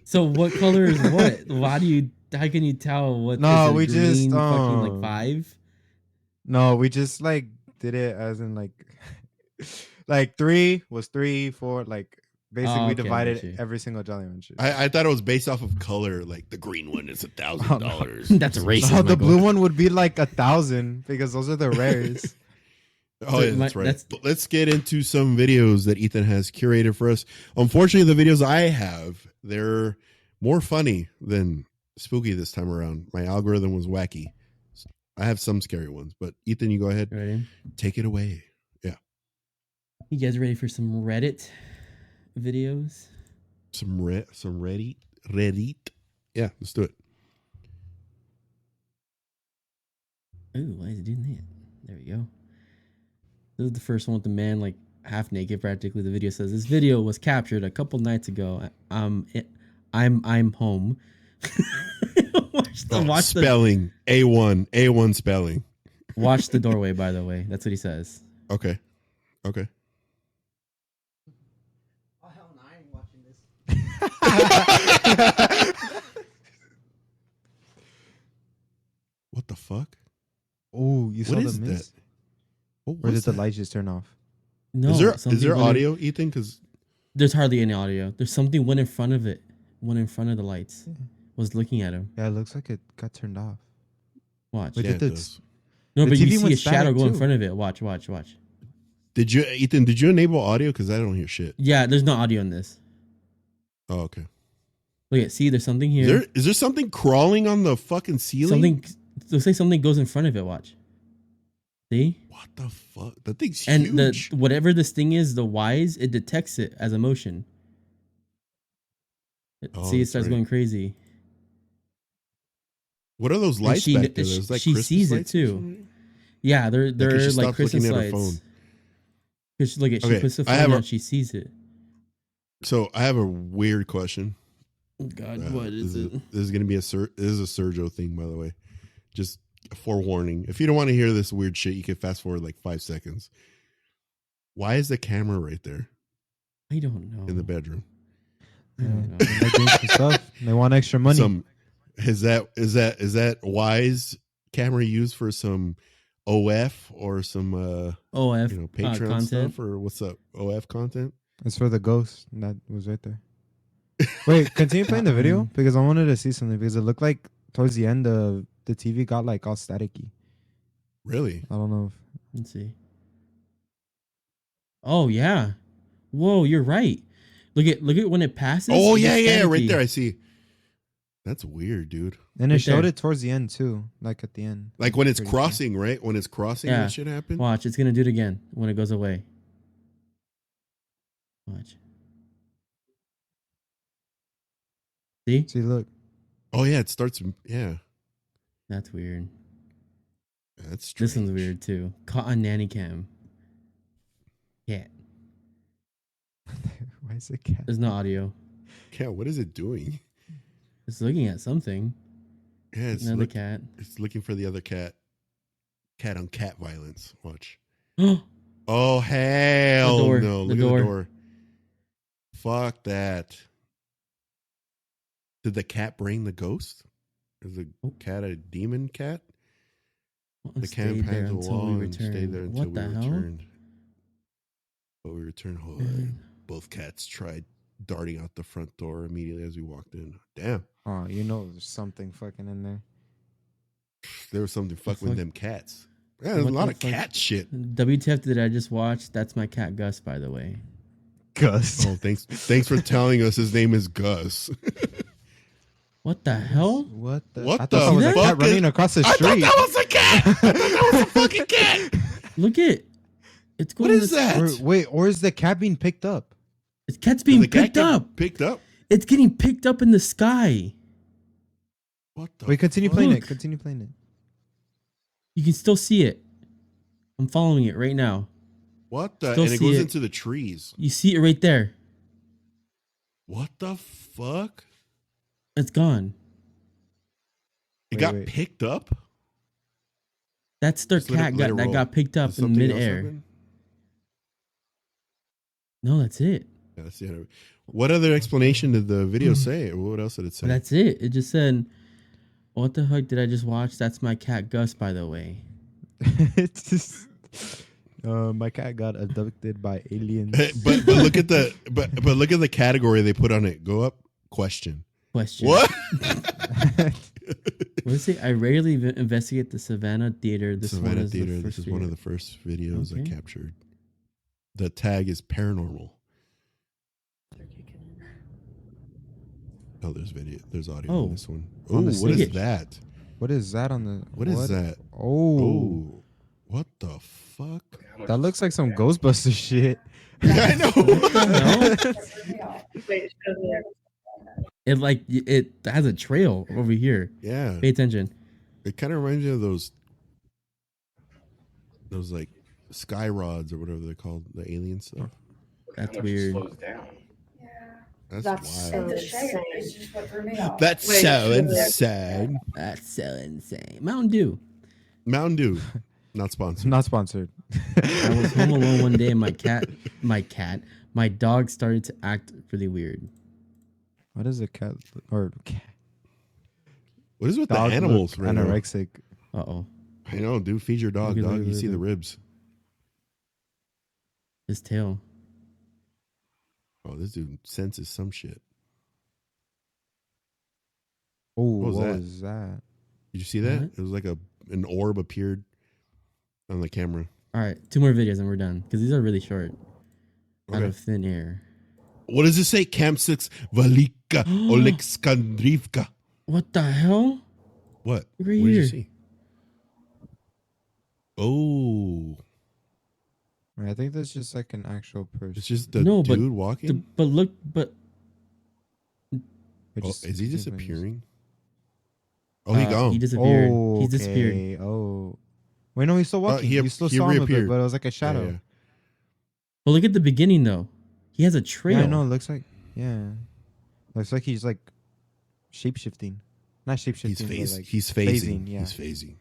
S5: So what color is what? Why do you how can you tell what?
S2: No,
S5: is it
S2: we
S5: green,
S2: just
S5: fucking like 5.
S2: No, we just like did it as in like like 3 was 3, 4, like basically
S5: Oh,
S2: we
S5: okay, I
S2: divided
S5: get you.
S2: every single Jolly Rancher.
S1: I thought it was based off of color. Like the green one is $1,000.
S5: That's racist.
S2: No, the
S5: Michael.
S2: blue one would be like 1,000 because those are the rares.
S1: Oh, yeah, that's right. But let's get into some videos that Ethan has curated for us. Unfortunately, the videos I have, they're more funny than spooky this time around. My algorithm was wacky. So I have some scary ones, but Ethan, you go ahead.
S5: Ready?
S1: Take it away. Yeah.
S5: You guys ready for some Reddit videos?
S1: Some Reddit. Yeah, let's do it.
S5: Ooh, why is it doing that? There we go. This is the first one with the man like half naked practically. The video says this video was captured a couple nights ago. I'm home. watch
S1: spelling A1 spelling.
S5: Watch the doorway, by the way. That's what he says.
S1: Okay.
S2: Oh hell no, I ain't watching this.
S1: What the fuck?
S2: Oh, you saw
S1: What
S2: the
S1: is
S2: mist?
S1: that? What
S2: Or did
S1: was
S2: the
S1: that?
S2: lights just turn off?
S5: No,
S1: Is there audio, Ethan? Because
S5: there's hardly any audio. There's something went in front of it. Went in front of the lights. Was looking at him.
S2: Yeah, it looks like it got turned off.
S5: Watch.
S2: Wait,
S1: yeah,
S2: did
S1: it
S2: the
S1: does.
S5: No,
S2: the
S5: but you
S2: TV
S5: see a
S2: went
S5: shadow
S2: static
S5: go in
S2: too.
S5: front of it. Watch.
S1: Did you, Ethan? Did you enable audio? Because I don't hear shit.
S5: Yeah, there's no audio in this.
S1: Oh, okay.
S5: Look at, see, there's something here.
S1: Is there something crawling on the fucking ceiling?
S5: Something. Let's say something goes in front of it. Watch. See?
S1: What the fuck? That thing's
S5: And
S1: huge.
S5: the whatever this thing is, the wise, it detects it as a motion.
S1: Oh,
S5: See, it
S1: that's
S5: starts
S1: right.
S5: going crazy.
S1: What are those
S5: And
S1: lights back there? There's like
S5: she
S1: Christmas
S5: sees it
S1: lights or
S5: too.
S1: something?
S5: Yeah, they're
S1: she
S5: like
S1: stops
S5: Christmas
S1: looking at her phone.
S5: lights. Because look at, she
S1: Okay,
S5: puts the
S1: I have
S5: phone
S1: a-
S5: down, she sees it.
S1: So I have a weird question.
S5: God, what is it?
S1: This is going to be this is a Sergio thing, by the way. Just a forewarning. If you don't want to hear this weird shit, you can fast forward like 5 seconds. Why is the camera right there
S5: I don't know.
S1: in the bedroom?
S5: I don't know.
S2: They're doing some stuff. They want extra money.
S1: Is that wise camera used for some OF or some
S5: OF
S1: Patreon
S5: content.
S1: stuff, or what's up OF content?
S2: It's for the ghost that was right there. Wait, continue playing the video because I wanted to see something because it looked like towards the end the TV got like all staticky.
S1: Really?
S2: I don't know.
S5: Let's see. Oh yeah. Whoa, you're right. Look at when it passes.
S1: Oh
S5: it
S1: yeah,
S5: gets
S1: right
S5: staticky.
S1: there. I see. That's weird, dude.
S2: And it
S5: Right
S2: showed
S5: there.
S2: it towards the end too, like at the end.
S1: Like when it's
S2: Pretty sure.
S1: crossing, right? When it's crossing,
S5: Yeah.
S1: that shit happen.
S5: Watch, it's gonna do it again when it goes away. Watch. See?
S2: See, look.
S1: Oh yeah, it starts. Yeah,
S5: That's weird.
S1: that's strange.
S5: This one's weird too. Caught on nanny cam. Cat.
S2: Why is it cat?
S5: There's no audio.
S1: Yeah, what is it doing?
S5: It's looking at something.
S1: Yeah, it's
S5: Another cat.
S1: It's looking for the other cat. Cat on cat violence. Watch.
S5: Oh,
S1: Oh hell
S5: door,
S1: no!
S5: the
S1: Look at
S5: door.
S1: the door. Fuck that. Did the cat bring the ghost? Is the cat a demon cat? The cat
S5: stayed there
S1: pans
S5: until we
S1: along and stayed
S5: returned.
S1: there until
S5: What
S1: we
S5: the hell?
S1: returned. But we returned home.
S5: Man.
S1: Both cats tried darting out the front door immediately as we walked in. Damn.
S2: Oh, you know there's something fucking in there.
S1: There was something fucking with
S5: fuck?
S1: them cats. Yeah, there's a
S5: What
S1: lot
S5: the
S1: of
S5: fuck?
S1: cat shit.
S5: WTF did I just watch? That's my cat Gus, by the way.
S2: Gus.
S1: Oh, thanks for telling us his name is Gus.
S5: What the hell?
S2: What the?
S1: What
S2: I thought
S1: the
S2: that was a
S1: fuck
S2: cat running
S1: is-
S2: across the
S1: I thought
S2: street.
S1: that was a cat. I thought that was a fucking cat.
S5: Look at it's going.
S1: What is that?
S2: Or is the cat being picked up?
S5: It's cat's being
S1: The cat
S5: picked
S1: get
S5: up.
S1: Picked up.
S5: It's getting picked up in the sky.
S1: What the?
S2: Wait, continue playing
S5: Look.
S2: it. Continue playing it.
S5: You can still see it. I'm following it right now.
S1: What the?
S5: Still
S1: And it
S5: see
S1: goes
S5: it.
S1: into the trees.
S5: You see it right there.
S1: What the fuck?
S5: It's gone.
S1: It
S2: Wait,
S1: got
S2: wait.
S1: picked up.
S5: That's their
S1: Just let
S5: cat
S1: it- let it
S5: that
S1: roll.
S5: got picked up
S1: Does
S5: in
S1: something else
S5: midair.
S1: happen?
S5: No, that's it.
S1: Yeah, that's the What other explanation did the video say? What else did it say?
S5: That's it. It just said What the heck did I just watch? That's my cat Gus, by the way.
S2: It's just my cat got abducted by aliens.
S1: but look at the but look at the category they put on it. Go up. Question. What?
S5: What is it? I rarely investigate the Savannah Theater. This is one of the
S1: first videos I captured. The tag is paranormal. Oh, there's video. There's audio on this one. Oh, what is that?
S2: What is that on the?
S1: What is that?
S2: Oh,
S1: what the fuck?
S2: That looks like some Ghostbuster shit.
S1: Yeah, I know.
S5: What the hell? It has a trail over here.
S1: Yeah.
S5: Pay attention.
S1: It kind of reminds me of those like sky rods or whatever they're called, the alien stuff.
S5: That's weird.
S1: That's
S6: So
S1: wild.
S6: insane.
S1: That's so insane.
S5: That's so insane. Mountain Dew.
S1: Mountain Dew. Not sponsored.
S2: Not sponsored.
S5: I was home alone one day and my dog started to act really weird.
S2: What is a cat or cat?
S1: What is with the animals right
S2: anorexic?
S5: Uh-oh.
S1: I know, dude. Feed your dog, dog. You see the ribs.
S5: His tail.
S1: Oh, this dude senses some shit.
S2: Oh, what was that?
S1: Did you see that?
S5: What?
S1: It was like an orb appeared on the camera.
S5: All right, 2 more videos and we're done because these are really short. Out of thin air.
S1: What does it say? Camp 6 Velika Oleksandrivka.
S5: What the hell?
S1: What?
S5: Right
S1: what did
S5: here.
S1: you see? Oh.
S2: I think that's just like an actual person.
S1: It's just the dude walking? Is he disappearing? Oh, he gone.
S5: He disappeared.
S2: Oh,
S5: He disappeared.
S2: Oh. Wait, no, he's still walking.
S1: He
S2: You still saw him a bit, but it was like a shadow.
S1: Yeah.
S5: But look at the beginning, though. He has a trail.
S2: Yeah, I know. It looks like, looks like he's like shape-shifting. Not shape-shifting.
S1: He's phasing.
S2: Yeah.
S1: He's phasing.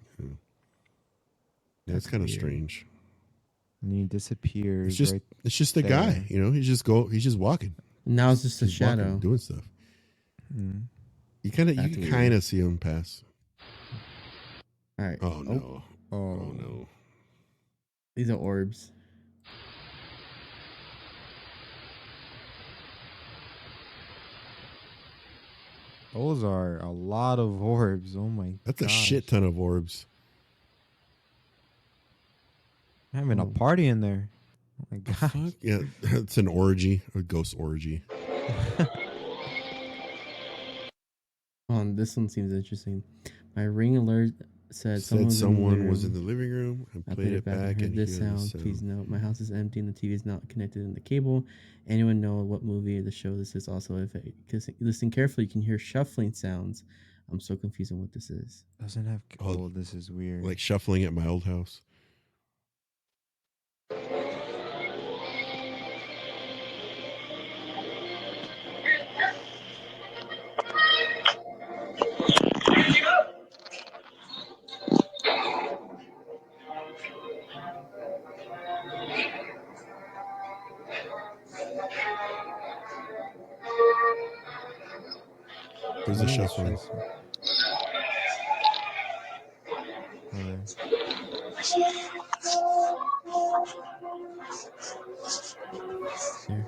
S1: That's kind of strange.
S2: And he disappears.
S1: It's just a guy, you know. He's just walking.
S5: Now it's just a shadow
S1: walking, doing stuff. You kind of see him pass.
S5: All right.
S1: Oh no! Oh no!
S5: These are orbs.
S2: Those are a lot of orbs. Oh my!
S1: That's a shit ton of orbs.
S2: Having a party in there. Oh my god!
S1: Yeah, it's an orgy, a ghost orgy.
S5: This one seems interesting. My ring alert said
S1: someone was in the living room and played it back and
S5: this sound. Please note, my house is empty and the TV is not connected in the cable. Anyone know what movie or the show this is? Also, if listen carefully, you can hear shuffling sounds. I'm so confused on what this is.
S2: Doesn't have. Oh, this is weird.
S1: Like shuffling at my old house. There's a shuffling. I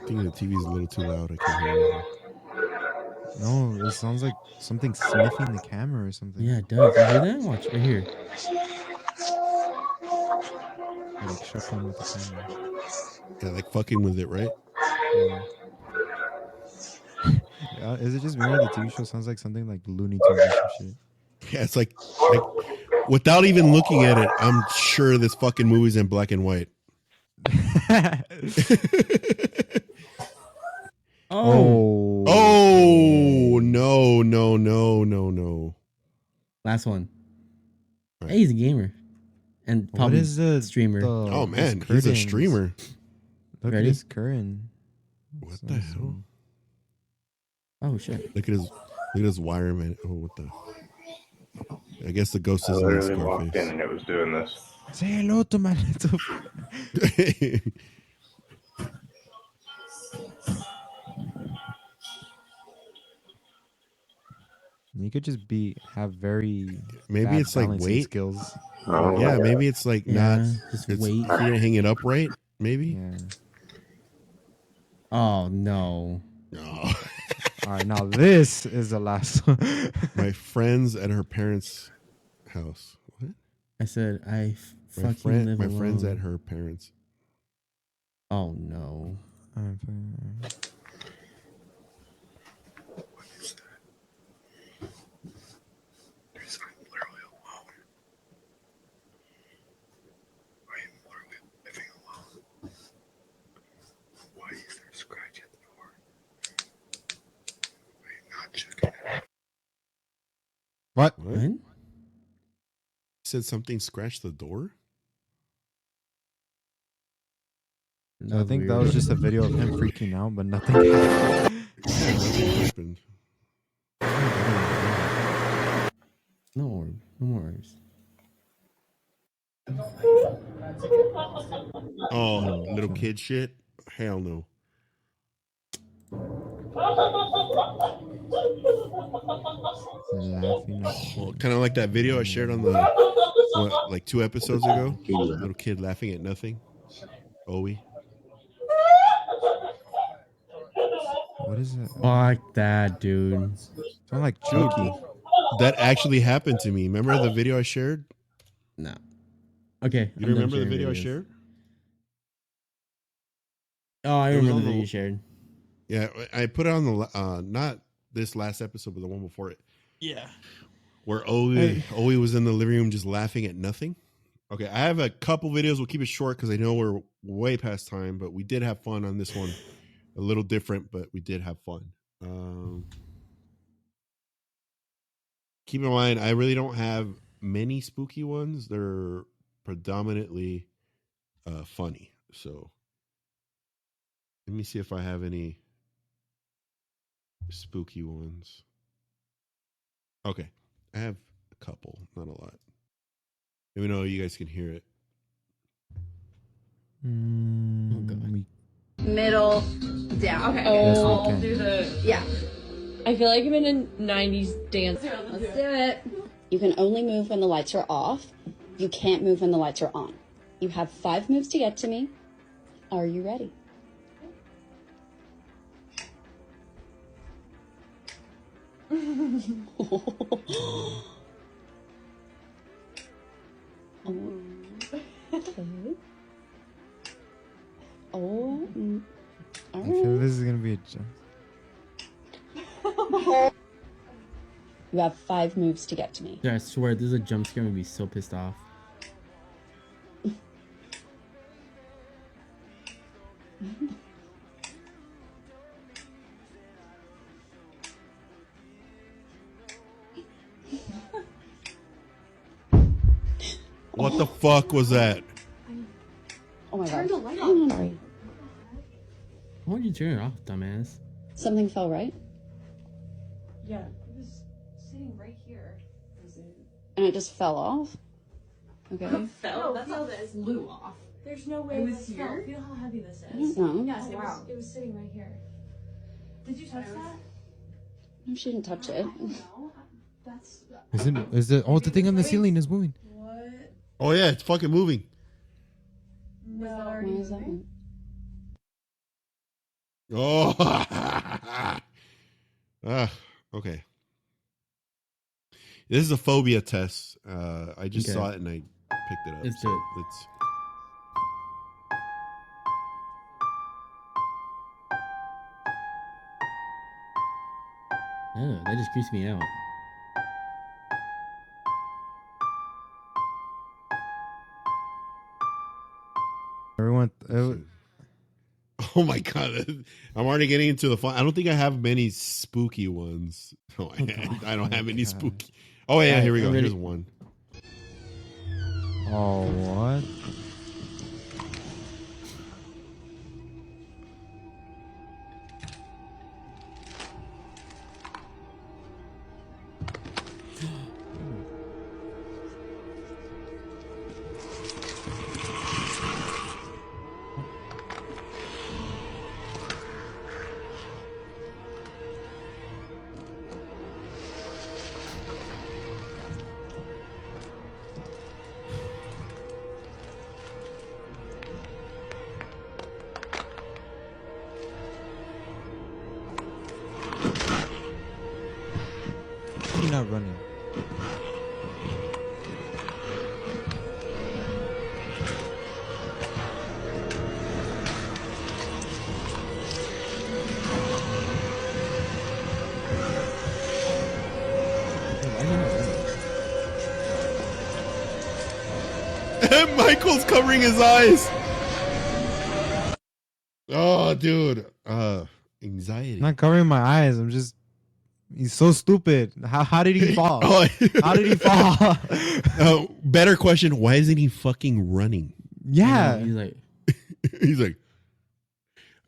S1: think the TV's a little too loud. I can't hear anything.
S2: No, it sounds like something sniffing the camera or something.
S5: Yeah, it does. You hear that? Watch right here.
S2: Like shuffling with the camera.
S1: Yeah, like fucking with it, right?
S2: Yeah. Is it just me or the TV show sounds like something like Looney Tunes or some shit?
S1: Yeah, it's like without even looking at it, I'm sure this fucking movie's in black and white. Oh no.
S5: Last one. Right. Hey, he's a gamer. And probably a streamer.
S1: Oh man, he's a streamer.
S2: Look at his curtain.
S1: What the hell?
S5: Oh shit.
S1: Look at his wire, man. Oh, what the? I guess the ghost is
S7: literally walked in and it was doing this.
S2: Say hello to my little. You could just have very
S1: maybe
S2: bad
S1: it's like
S2: balancing
S1: weight
S2: skills.
S7: Oh,
S1: yeah, maybe it's like not.
S5: just
S1: It's
S5: wait.
S1: he didn't hang it up right. Maybe.
S2: Yeah.
S5: Oh no.
S1: No.
S2: All right, now this is the last one.
S1: My friends at her parents' house. What?
S5: I said I
S1: My
S5: fucking live
S1: my
S5: alone.
S1: friends at her parents.
S5: Oh no.
S2: What?
S5: What?
S1: Said something scratched the door.
S2: I think that was just a video of him freaking out, but nothing happened.
S1: Yeah, nothing happened.
S5: No orb. No more orbs.
S1: Oh, little kid shit. Hell no.
S2: Laughing.
S1: Oh, kind of like that video I shared on the like 2 episodes ago. Little kid laughing at nothing. Owie.
S2: What is it?
S5: Fuck that, dude.
S2: Sound like Chucky.
S1: That actually happened to me. Remember the video I shared?
S5: No. Okay.
S1: You remember the video I shared?
S5: Oh, I remember the video you shared.
S1: Yeah, I put it on the not this last episode, but the one before it.
S5: Yeah.
S1: Where Owie was in the living room just laughing at nothing. Okay, I have a couple videos. We'll keep it short because I know we're way past time, but we did have fun on this one. A little different, but we did have fun. Keep in mind, I really don't have many spooky ones. They're predominantly funny. So let me see if I have any spooky ones. Okay, I have a couple, not a lot. Even though you guys can hear it.
S5: Oh god.
S6: Middle, down.
S8: Okay.
S2: Yes, we
S8: I'll
S2: can.
S8: do the.
S6: Yeah.
S8: I feel like I'm in a 90s dance.
S6: Let's do it. You can only move when the lights are off. You can't move when the lights are on. You have 5 moves to get to me. Are you ready? Oh. All
S2: I feel
S6: right.
S2: this is gonna be a jump.
S6: You have 5 moves to get to me.
S5: Yeah, I swear, this is a jump scare. I'm gonna be so pissed off.
S1: What the fuck was that?
S6: Oh my god.
S8: Turn the light
S6: I'm sorry.
S5: Why would you turn it off, dumbass?
S6: Something fell, right?
S8: Yeah. It was sitting right here.
S6: And it just fell off? Okay.
S8: Fell? That's how this flew off. There's no way
S9: It was
S8: this
S9: here?
S8: fell. Feel how heavy this is.
S6: No.
S8: Yes, it was sitting right here. Did you touch that?
S6: No, she didn't touch it.
S8: No. That's.
S2: Is it? Oh, the thing on the ceiling is moving.
S8: What?
S1: Oh yeah, it's fucking moving.
S8: Was that
S6: Why
S8: already
S6: is that
S8: moving?
S1: Oh. Okay. This is a phobia test. I just
S5: Okay.
S1: saw it and I picked it up.
S5: Let's do it.
S1: Let's.
S5: Oh, that just creeps me out.
S2: Everyone.
S1: Oh my god! I'm already getting into the fun. I don't think I have many spooky ones. No, I don't have any spooky. Oh yeah, here we go. Here's one.
S2: Oh, what? not running?
S1: Michael's covering his eyes. Oh, dude. Anxiety.
S2: I'm not covering my eyes. I'm just. He's so stupid. How did he fall? How did he fall?
S1: Better question. Why isn't he fucking running?
S2: Yeah.
S1: He's like.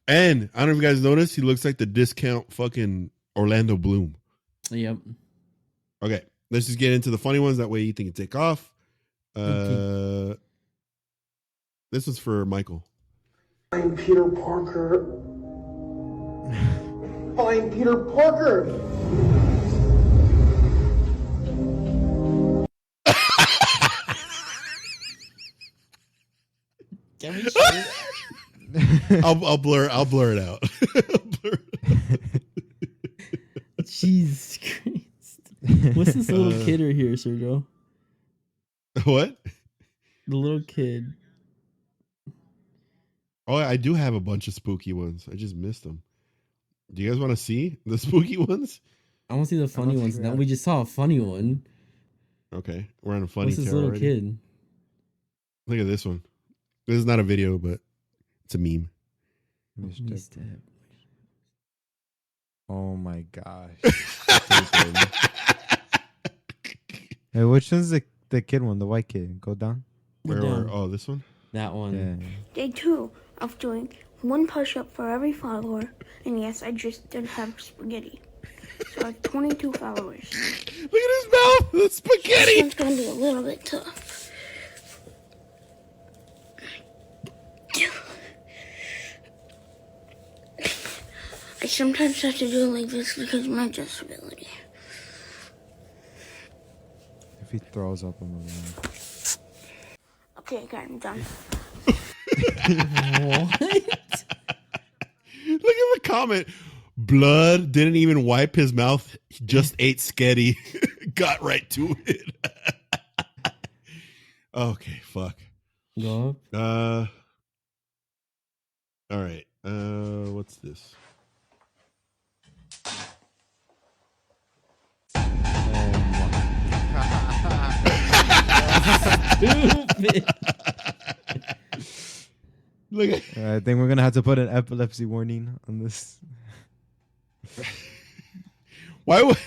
S1: And I don't know if you guys noticed, he looks like the discount fucking Orlando Bloom.
S5: Yep.
S1: Okay. Let's just get into the funny ones. That way Ethan can take off. This was for Michael.
S9: I'm Peter Parker. I'm Peter Parker.
S5: Can we show it?
S1: I'll blur it out.
S5: Jesus Christ. What's this little kid right here, Sergio?
S1: What?
S5: The little kid.
S1: Oh, I do have a bunch of spooky ones. I just missed them. Do you guys want to see the spooky ones?
S5: I want to see the funny ones. Now we just saw a funny one.
S1: Okay, we're on a funny.
S5: What's this little
S1: already.
S5: kid?
S1: Look at this one. This is not a video, but it's a meme.
S2: Oh my gosh. Hey, which one's the kid one? The white kid. Go down.
S1: Where? Oh, this one.
S5: That one.
S2: Yeah.
S8: Day 2 of doing 1 push-up for every follower. And yes, I just did have spaghetti. So I have 22 followers.
S1: Look at his mouth. The spaghetti.
S8: This one's going to be a little bit tough. I sometimes have to do it like this because of my disability.
S2: If he throws up on the line.
S8: Okay, okay, I'm done.
S5: What?
S1: Look at the comment. Blood didn't even wipe his mouth. He just ate sketty. Got right to it. Okay, fuck.
S5: Go up.
S1: All right. What's this?
S5: Stupid.
S1: Look at.
S2: I think we're gonna have to put an epilepsy warning on this.
S1: Why would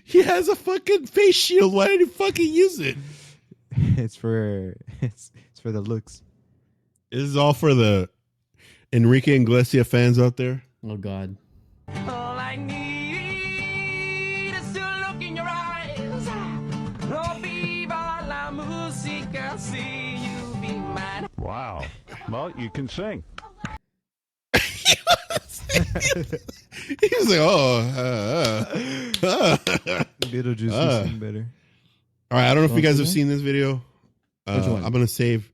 S1: he has a fucking face shield? Why did he fucking use it?
S2: It's for the looks.
S1: This is all for the Enrique Iglesias fans out there.
S5: Oh God.
S4: All I need is to look in your eyes. Oh, viva la música, see you be mine.
S10: Wow. Well, you can sing.
S1: He was like,
S2: Beetlejuice is sing better.
S1: All right, I don't know if you guys have seen this video.
S5: Which one?
S1: I'm gonna save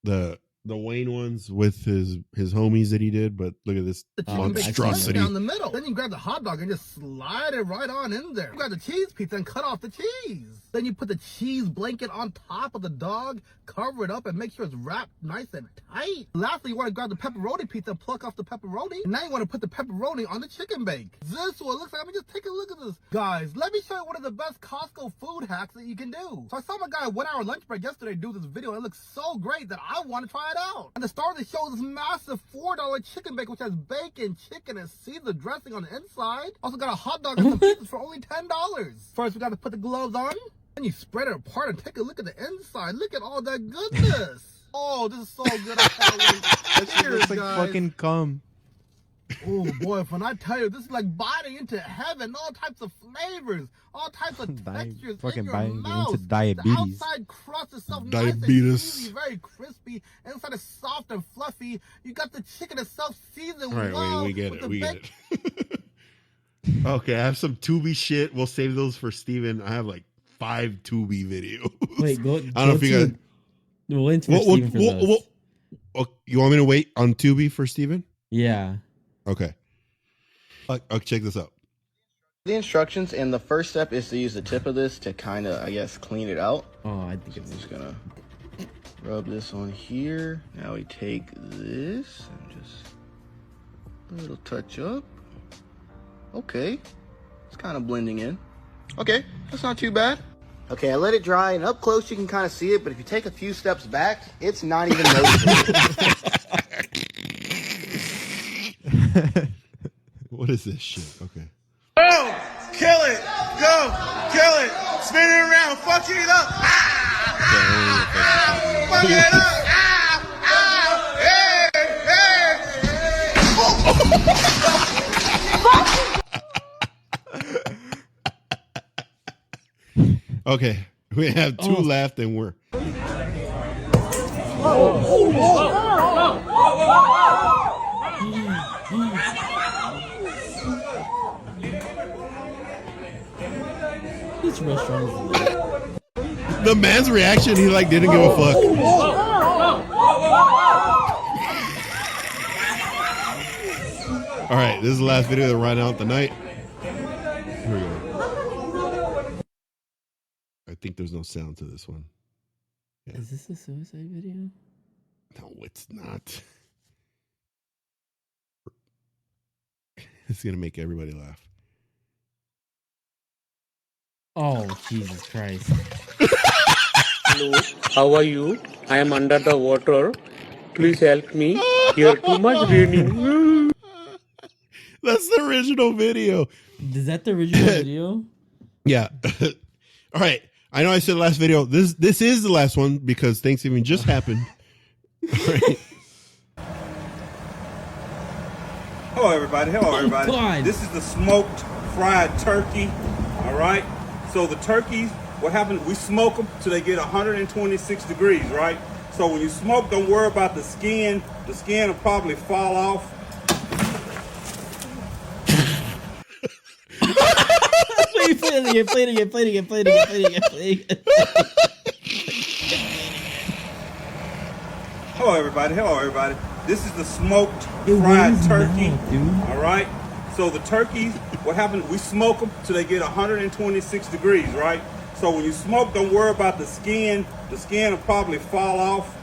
S1: the Wayne ones with his homies that he did, but look at this monstrosity.
S11: Down the middle. Then you grab the hot dog and just slide it right on in there. You grab the cheese pizza and cut off the cheese. Then you put the cheese blanket on top of the dog, cover it up, and make sure it's wrapped nice and tight. Lastly, you want to grab the pepperoni pizza and pluck off the pepperoni. And now you want to put the pepperoni on the chicken bake. This one looks like, I mean, just take a look at this. Guys, let me show you one of the best Costco food hacks that you can do. So I saw my guy 1 hour lunch break yesterday do this video, and it looks so great that I want to try it out. And the star of the show is this massive $4 chicken bake, which has bacon, chicken, and Caesar dressing on the inside. Also got a hot dog and some pizzas for only $10. First, we got to put the gloves on. Then you spread it apart and take a look at the inside. Look at all that goodness. Oh, this is so good. I can't wait. Cheers,
S2: Looks like
S11: guys.
S2: fucking cum.
S11: Oh boy, when I tell you, this is like biting into heaven. All types of flavors, all types of textures
S2: Fucking
S11: in your
S2: biting
S11: mouth.
S2: into diabetes.
S11: The outside crust is so nice and
S1: Diabetes.
S11: cheesy, very crispy. Inside is soft and fluffy. You got the chicken itself seasoned.
S1: All right,
S11: well
S1: we get
S11: with
S1: it.
S11: the
S1: We get it. Okay, I have some Tubi shit. We'll save those for Steven. I have like 5 Tubi videos.
S5: Wait, go.
S1: I don't know if you guys.
S5: We'll wait for Steven for those.
S1: You want me to wait on Tubi for Steven?
S5: Yeah.
S1: Okay. Check this out.
S12: The instructions, and the first step is to use the tip of this to kind of, I guess, clean it out.
S5: Oh, I think
S12: I'm just gonna rub this on here. Now we take this and just a little touch up. Okay, it's kind of blending in. Okay, that's not too bad. Okay, I let it dry, and up close you can kind of see it, but if you take a few steps back, it's not even noticeable.
S1: What is this shit? Okay.
S13: Go! Kill it! Go! Kill it! Spin it around! Fuck it up! Fuck it up!
S1: Okay, we have two left, and we're.
S5: This restaurant is lit.
S1: The man's reaction, he like didn't give a fuck. All right, this is the last video that we're riding out the night. Here we go. I think there's no sound to this one.
S5: Yeah. Is this a suicide video?
S1: No, it's not. It's gonna make everybody laugh.
S5: Oh, Jesus Christ.
S14: Hello, how are you? I am under the water. Please help me. Here too much raining.
S1: That's the original video.
S5: Is that the original video?
S1: Yeah. All right. I know I said last video. This is the last one because Thanksgiving just happened. All right.
S13: Hello, everybody. Hello, everybody.
S5: God.
S13: This is the smoked fried turkey. All right. So the turkeys, what happens? We smoke them till they get 126 degrees, right? So when you smoke, don't worry about the skin. The skin will probably fall off.
S5: Play it again.
S13: Hello, everybody. Hello, everybody. This is the smoked fried turkey. All right. So the turkeys, what happens? We smoke them till they get 126 degrees, right? So when you smoke, don't worry about the skin. The skin will probably fall off.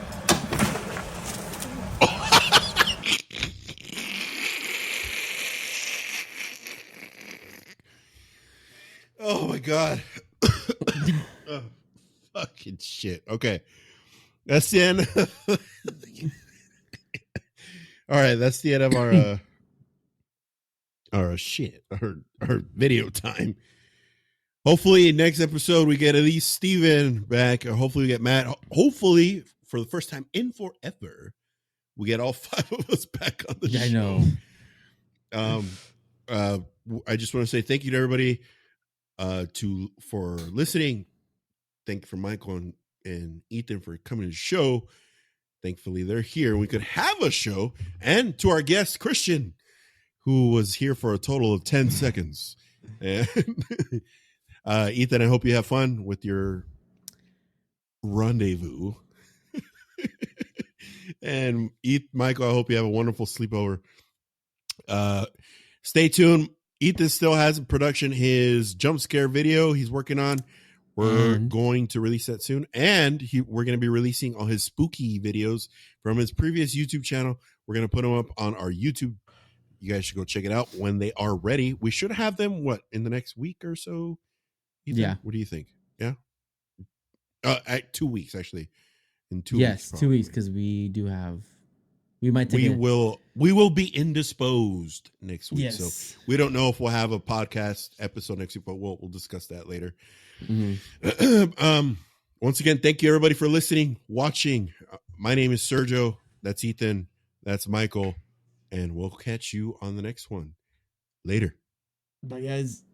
S1: Oh my God. Oh, fucking shit. Okay. That's the end. All right. That's the end of our video time. Hopefully next episode we get at least Steven back, or hopefully we get Matt. Hopefully for the first time in forever, we get all five of us back on the show.
S5: I
S1: know. I just want to say thank you to everybody for listening. Thank you for Michael and Ethan for coming to the show. Thankfully they're here. We could have a show. And to our guest Christian, who was here for a total of 10 seconds. And Ethan, I hope you have fun with your rendezvous. And Michael, I hope you have a wonderful sleepover. Stay tuned. Ethan still has in production his jump scare video he's working on. We're going to release that soon. And we're going to be releasing all his spooky videos from his previous YouTube channel. We're going to put them up on our YouTube. You guys should go check it out when they are ready. We should have them, in the next week or so? Ethan?
S5: Yeah.
S1: What do you think? Yeah? 2 weeks, actually. In 2
S5: weeks.
S1: Yes,
S5: 2 weeks, because we might take
S1: we will be indisposed next week.
S5: Yes.
S1: So we don't know if we'll have a podcast episode next week, but we'll discuss that later.
S5: Mm-hmm.
S1: Once again, thank you everybody for listening, watching. My name is Sergio. That's Ethan. That's Michael. And we'll catch you on the next one. Later.
S5: Bye, guys.